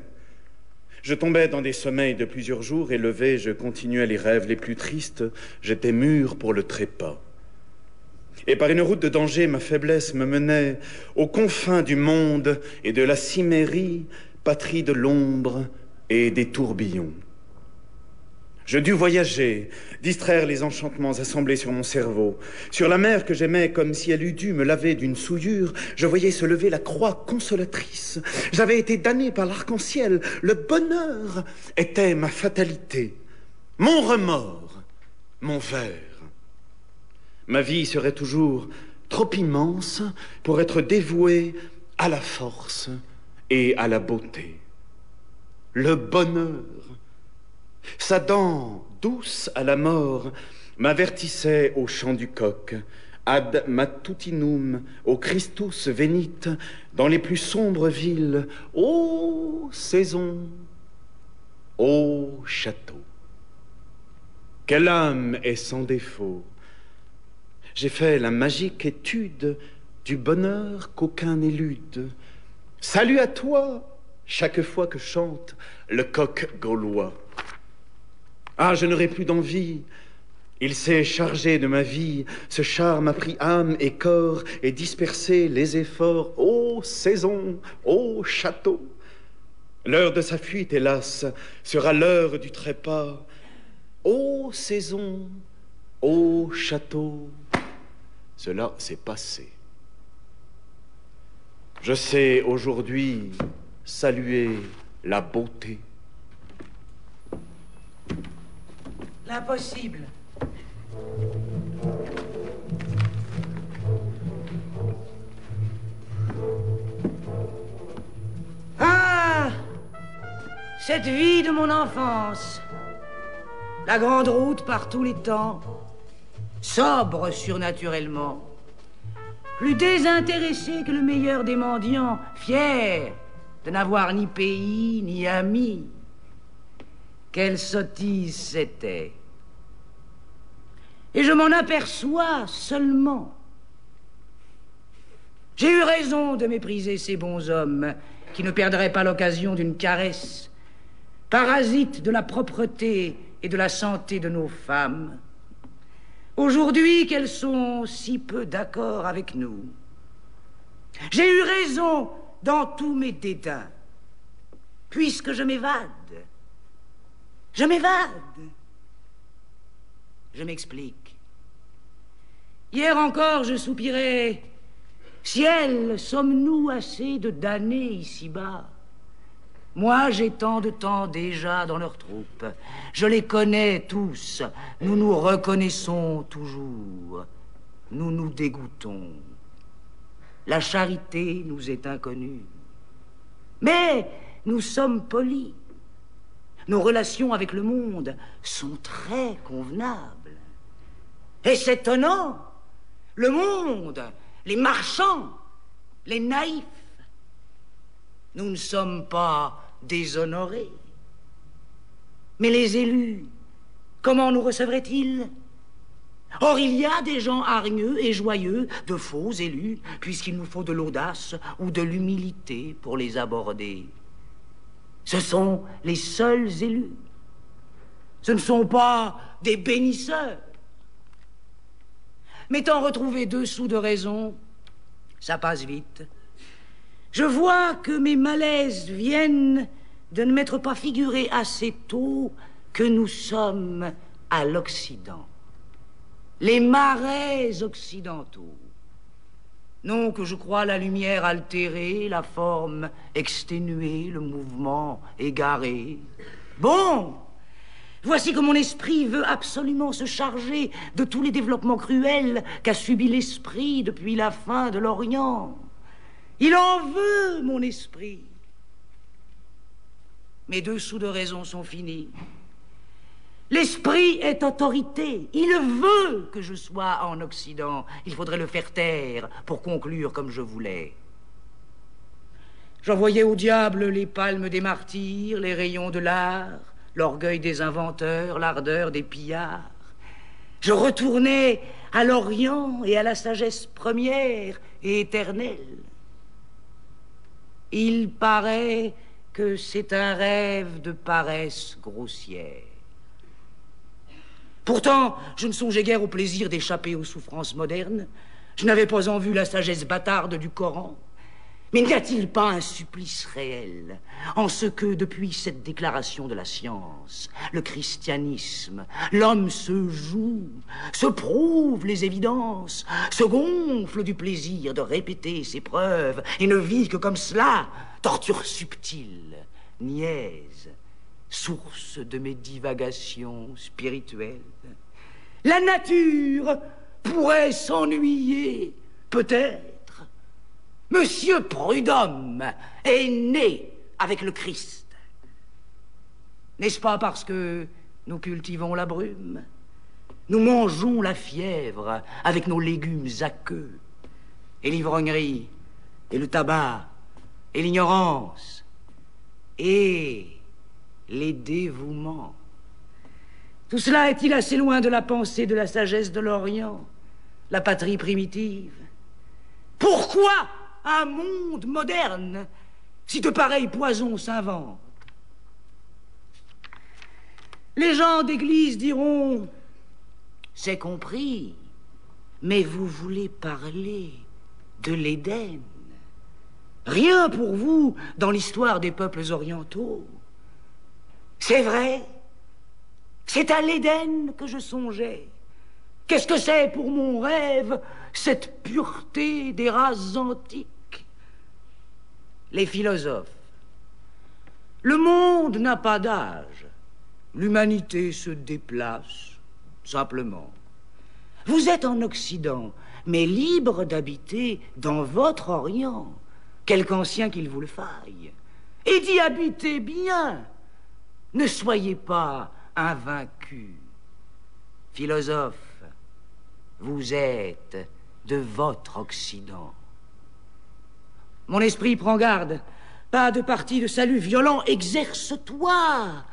Je tombais dans des sommeils de plusieurs jours et levé, je continuais les rêves les plus tristes. J'étais mûr pour le trépas. Et par une route de danger, ma faiblesse me menait aux confins du monde et de la cimmérie, patrie de l'ombre et des tourbillons. Je dus voyager, distraire les enchantements assemblés sur mon cerveau. Sur la mer que j'aimais comme si elle eût dû me laver d'une souillure, je voyais se lever la croix consolatrice. J'avais été damné par l'arc-en-ciel. Le bonheur était ma fatalité, mon remords, mon vers. Ma vie serait toujours trop immense pour être dévouée à la force et à la beauté. Le bonheur, sa dent douce à la mort, m'avertissait au chant du coq, ad matutinum, au Christus venit, dans les plus sombres villes, ô saison, ô château. Quelle âme est sans défaut? J'ai fait la magique étude du bonheur qu'aucun n'élude. Salut à toi, chaque fois que chante le coq gaulois. Ah, je n'aurai plus d'envie. Il s'est chargé de ma vie. Ce charme a pris âme et corps et dispersé les efforts. Ô saison, ô château. L'heure de sa fuite, hélas, sera l'heure du trépas. Ô saison, ô château. Cela s'est passé. Je sais aujourd'hui saluer la beauté. L'impossible. Ah! Cette vie de mon enfance. La grande route par tous les temps. Sobre surnaturellement. Plus désintéressé que le meilleur des mendiants. Fier de n'avoir ni pays ni amis. Quelle sottise c'était. Et je m'en aperçois seulement. J'ai eu raison de mépriser ces bons hommes qui ne perdraient pas l'occasion d'une caresse, parasites de la propreté et de la santé de nos femmes. Aujourd'hui qu'elles sont si peu d'accord avec nous. J'ai eu raison dans tous mes dédains, puisque je m'évade. Je m'évade. Je m'explique. Hier encore, je soupirais. Ciel, sommes-nous assez de damnés ici-bas? Moi, j'ai tant de temps déjà dans leur troupe. Je les connais tous. Nous nous reconnaissons toujours. Nous nous dégoûtons. La charité nous est inconnue. Mais nous sommes polis. Nos relations avec le monde sont très convenables. Et c'est étonnant, le monde, les marchands, les naïfs, nous ne sommes pas déshonorés. Mais les élus, comment nous recevraient-ils? Or, il y a des gens hargneux et joyeux, de faux élus, puisqu'il nous faut de l'audace ou de l'humilité pour les aborder. Ce sont les seuls élus. Ce ne sont pas des bénisseurs. M'étant retrouvé 2 sous de raison, ça passe vite. Je vois que mes malaises viennent de ne m'être pas figuré assez tôt que nous sommes à l'Occident. Les marais occidentaux. Non que je crois la lumière altérée, la forme exténuée, le mouvement égaré. Bon, voici que mon esprit veut absolument se charger de tous les développements cruels qu'a subi l'esprit depuis la fin de l'Orient. Il en veut, mon esprit. Mes 2 sous de raison sont finis. L'esprit est autorité. Il veut que je sois en Occident. Il faudrait le faire taire pour conclure comme je voulais. J'envoyais au diable les palmes des martyrs, les rayons de l'art, l'orgueil des inventeurs, l'ardeur des pillards. Je retournais à l'Orient et à la sagesse première et éternelle. Il paraît que c'est un rêve de paresse grossière. Pourtant, je ne songeais guère au plaisir d'échapper aux souffrances modernes. Je n'avais pas en vue la sagesse bâtarde du Coran. Mais n'y a-t-il pas un supplice réel en ce que, depuis cette déclaration de la science, le christianisme, l'homme se joue, se prouve les évidences, se gonfle du plaisir de répéter ses preuves et ne vit que comme cela, torture subtile, niaise, source de mes divagations spirituelles. La nature pourrait s'ennuyer, peut-être. Monsieur Prudhomme est né avec le Christ. N'est-ce pas parce que nous cultivons la brume? Nous mangeons la fièvre avec nos légumes aqueux, et l'ivrognerie, et le tabac, et l'ignorance, et les dévouements. Tout cela est-il assez loin de la pensée de la sagesse de l'Orient, la patrie primitive? Pourquoi un monde moderne si de pareils poisons s'inventent? Les gens d'église diront: c'est compris, mais vous voulez parler de l'Éden. Rien pour vous dans l'histoire des peuples orientaux. C'est vrai, c'est à l'Éden que je songeais. Qu'est-ce que c'est pour mon rêve, cette pureté des races antiques? Les philosophes. Le monde n'a pas d'âge. L'humanité se déplace, simplement. Vous êtes en Occident, mais libre d'habiter dans votre Orient, quelque ancien qu'il vous le faille, et d'y habiter bien. Ne soyez pas invaincus. Philosophes, vous êtes de votre Occident. Mon esprit prend garde. Pas de parti de salut violent, exerce-toi.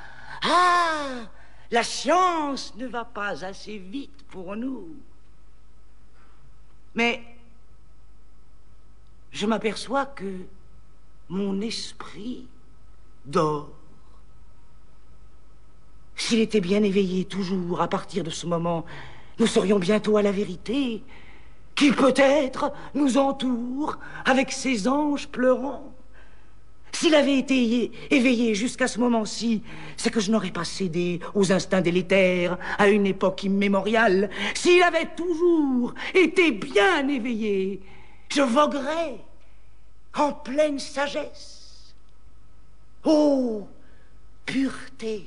Ah, la science ne va pas assez vite pour nous. Mais je m'aperçois que mon esprit dort. S'il était bien éveillé toujours à partir de ce moment, nous serions bientôt à la vérité, qui peut-être nous entoure avec ses anges pleurants. S'il avait été éveillé jusqu'à ce moment-ci, c'est que je n'aurais pas cédé aux instincts délétères à une époque immémoriale. S'il avait toujours été bien éveillé, je voguerais en pleine sagesse. Oh, pureté,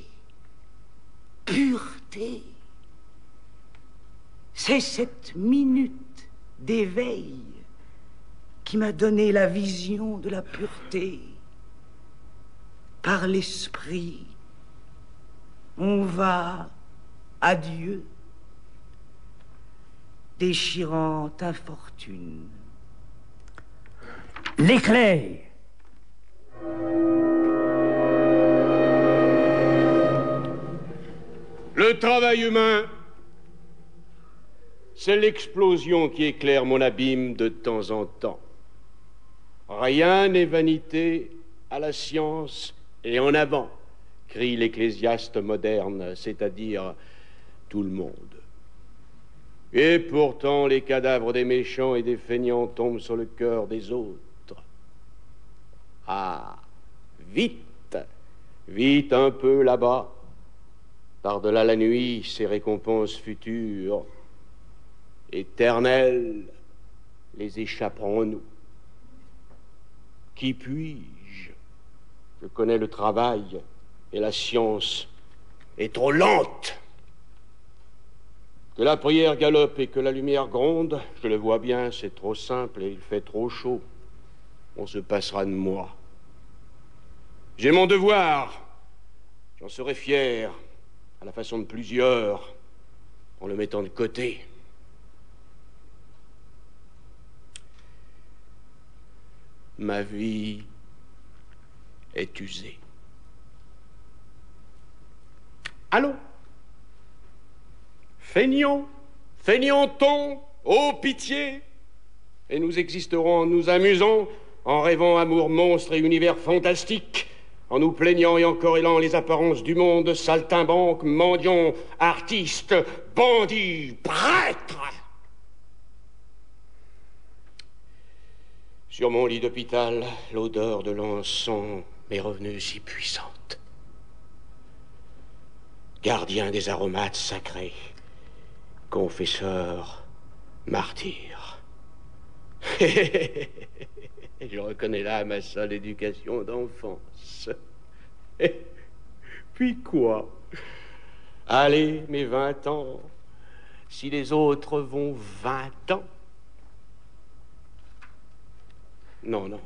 pureté. C'est cette minute d'éveil qui m'a donné la vision de la pureté. Par l'esprit, on va à Dieu, déchirant infortune. L'éclair. Le travail humain c'est l'explosion qui éclaire mon abîme de temps en temps. Rien n'est vanité à la science et en avant, crie l'ecclésiaste moderne, c'est-à-dire tout le monde. Et pourtant, les cadavres des méchants et des feignants tombent sur le cœur des autres. Ah, vite, vite un peu là-bas, par-delà la nuit, ces récompenses futures, éternelles, les échapperont à nous. Qui puis-je? Je connais le travail et la science est trop lente. Que la prière galope et que la lumière gronde, je le vois bien, c'est trop simple et il fait trop chaud. On se passera de moi. J'ai mon devoir, j'en serai fier, à la façon de plusieurs, en le mettant de côté. Ma vie est usée. Allons, feignons-t-on, ô pitié, et nous existerons en nous amusant, en rêvant amour monstre et univers fantastique, en nous plaignant et en corrélant les apparences du monde, saltimbanques, mendiants, artistes, bandits, prêtres. Sur mon lit d'hôpital, l'odeur de l'encens m'est revenue si puissante. Gardien des aromates sacrés, confesseur, martyr. Je reconnais là ma seule éducation d'enfance. Puis quoi? Allez, mes 20 ans, si les autres vont 20 ans. Non, non.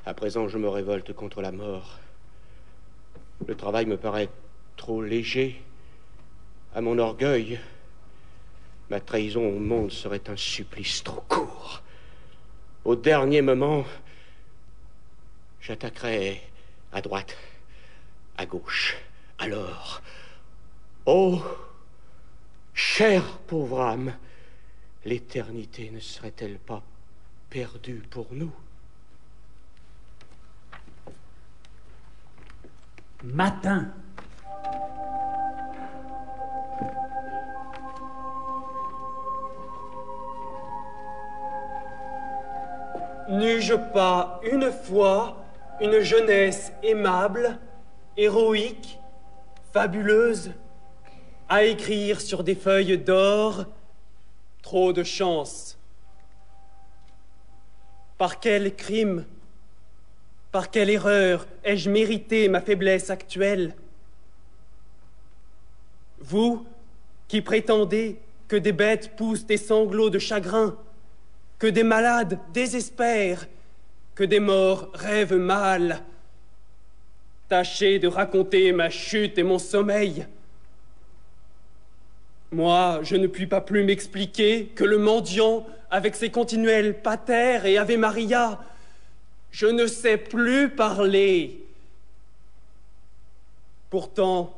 À présent, je me révolte contre la mort. Le travail me paraît trop léger. À mon orgueil, ma trahison au monde serait un supplice trop court. Au dernier moment, j'attaquerai à droite, à gauche. Alors, oh, chère pauvre âme, l'éternité ne serait-elle pas perdue pour nous? Matin. N'eus-je pas une fois une jeunesse aimable, héroïque, fabuleuse, à écrire sur des feuilles d'or? Trop de chance. Par quel crime, par quelle erreur ai-je mérité ma faiblesse actuelle? Vous qui prétendez que des bêtes poussent des sanglots de chagrin, que des malades désespèrent, que des morts rêvent mal, tâchez de raconter ma chute et mon sommeil. Moi, je ne puis pas plus m'expliquer que le mendiant avec ses continuels pater et Ave Maria. Je ne sais plus parler. Pourtant,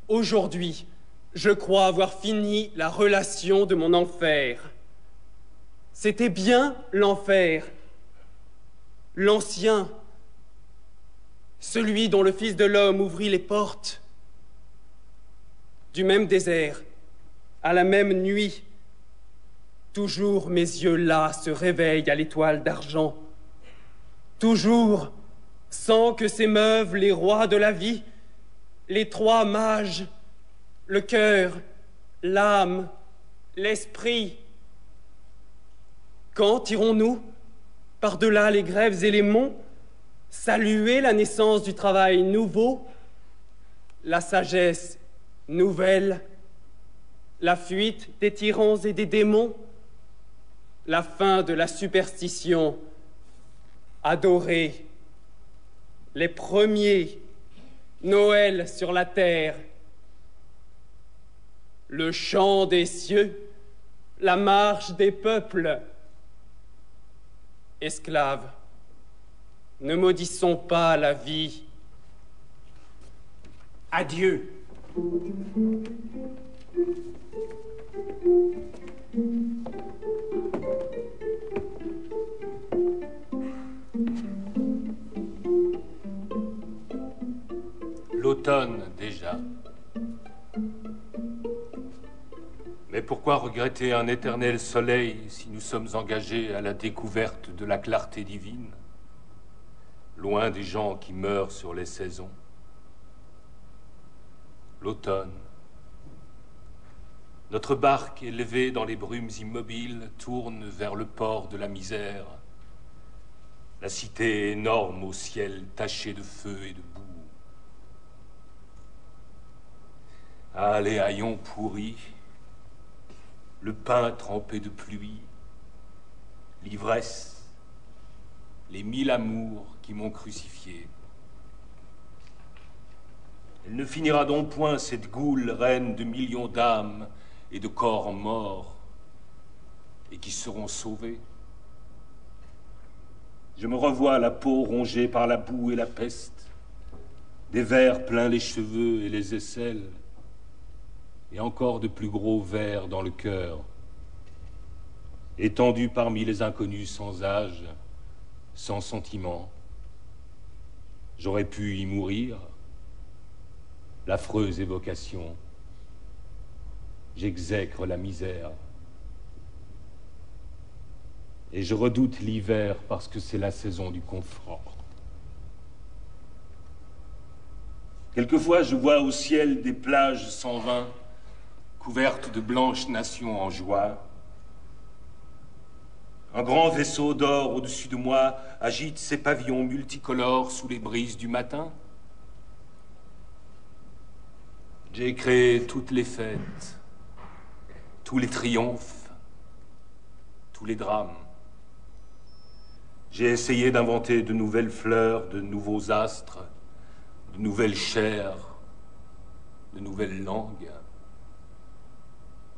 aujourd'hui, je crois avoir fini la relation de mon enfer. C'était bien l'enfer, l'ancien, celui dont le Fils de l'homme ouvrit les portes. Du même désert, à la même nuit, toujours mes yeux là se réveillent à l'étoile d'argent. Toujours, sans que s'émeuvent les rois de la vie, les trois mages, le cœur, l'âme, l'esprit. Quand irons-nous, par-delà les grèves et les monts, saluer la naissance du travail nouveau, la sagesse nouvelle, la fuite des tyrans et des démons, la fin de la superstition, adorer les premiers Noël sur la terre, le chant des cieux, la marche des peuples. Esclaves, ne maudissons pas la vie. Adieu. L'automne déjà. Mais pourquoi regretter un éternel soleil si nous sommes engagés à la découverte de la clarté divine, loin des gens qui meurent sur les saisons? L'automne. Notre barque, élevée dans les brumes immobiles, tourne vers le port de la misère, la cité énorme au ciel taché de feu et de boue. Ah, les haillons pourris, le pain trempé de pluie, l'ivresse, les 1000 amours qui m'ont crucifié. Elle ne finira donc point, cette goule, reine de millions d'âmes et de corps morts, et qui seront sauvés. Je me revois la peau rongée par la boue et la peste, des vers pleins les cheveux et les aisselles, et encore de plus gros vers dans le cœur, étendu parmi les inconnus sans âge, sans sentiment. J'aurais pu y mourir, l'affreuse évocation. J'exècre la misère. Et je redoute l'hiver parce que c'est la saison du confort. Quelquefois, je vois au ciel des plages sans vin, couvertes de blanches nations en joie. Un grand vaisseau d'or au-dessus de moi agite ses pavillons multicolores sous les brises du matin. J'ai créé toutes les fêtes, tous les triomphes, tous les drames. J'ai essayé d'inventer de nouvelles fleurs, de nouveaux astres, de nouvelles chairs, de nouvelles langues.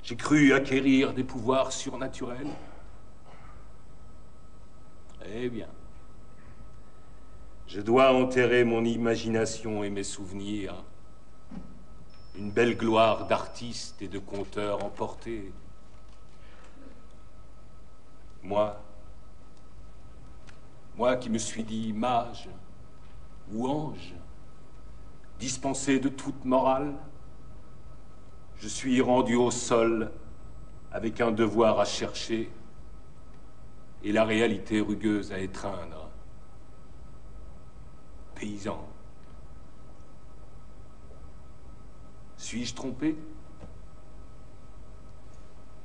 J'ai cru acquérir des pouvoirs surnaturels. Eh bien, je dois enterrer mon imagination et mes souvenirs. Une belle gloire d'artiste et de conteur emporté. Moi qui me suis dit mage ou ange, dispensé de toute morale, je suis rendu au sol avec un devoir à chercher et la réalité rugueuse à étreindre. Paysan. Suis-je trompé?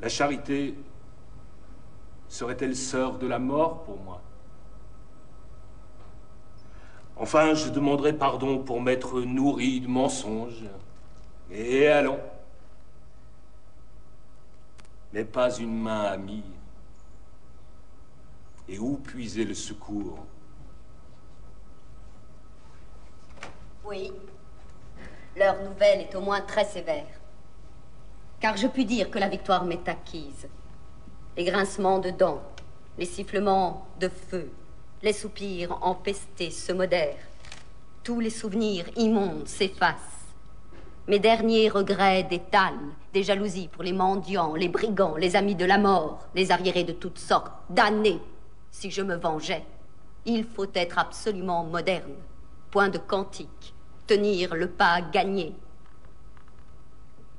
La charité serait-elle sœur de la mort pour moi? Enfin, je demanderai pardon pour m'être nourri de mensonges. Et allons. Mais pas une main amie. Et où puiser le secours? Oui. Leur nouvelle est au moins très sévère. Car je puis dire que la victoire m'est acquise. Les grincements de dents, les sifflements de feu, les soupirs empestés se modèrent. Tous les souvenirs immondes s'effacent. Mes derniers regrets d'étalent, des jalousies pour les mendiants, les brigands, les amis de la mort, les arriérés de toutes sortes, damnés. Si je me vengeais, il faut être absolument moderne. Point de cantique, tenir le pas gagné.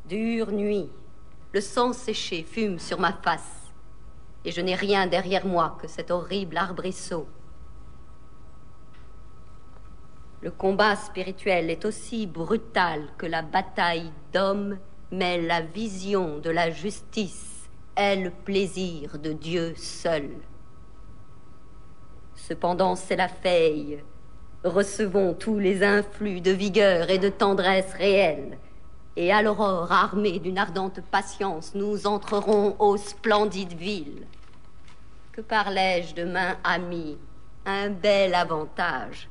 Dure nuit, le sang séché fume sur ma face, et je n'ai rien derrière moi que cet horrible arbrisseau. Le combat spirituel est aussi brutal que la bataille d'hommes, mais la vision de la justice est le plaisir de Dieu seul. Cependant, c'est la faille. Recevons tous les influx de vigueur et de tendresse réelle. Et à l'aurore, armée d'une ardente patience, nous entrerons aux splendides villes. Que parlais-je de main amie? Un bel avantage,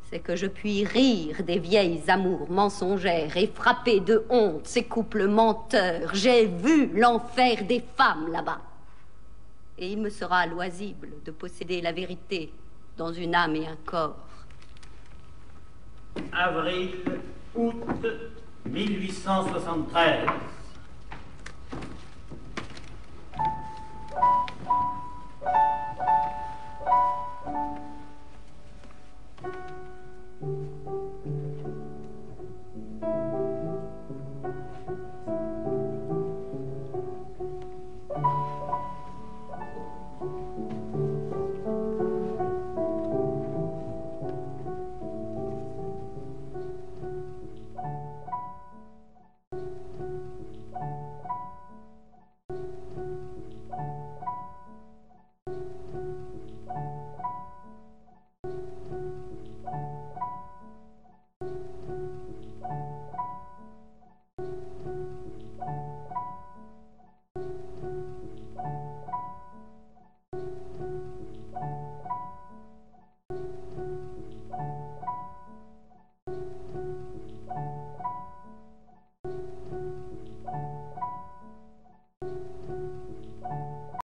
c'est que je puis rire des vieilles amours mensongères et frapper de honte ces couples menteurs. J'ai vu l'enfer des femmes là-bas. Et il me sera loisible de posséder la vérité dans une âme et un corps. Avril, août 1873.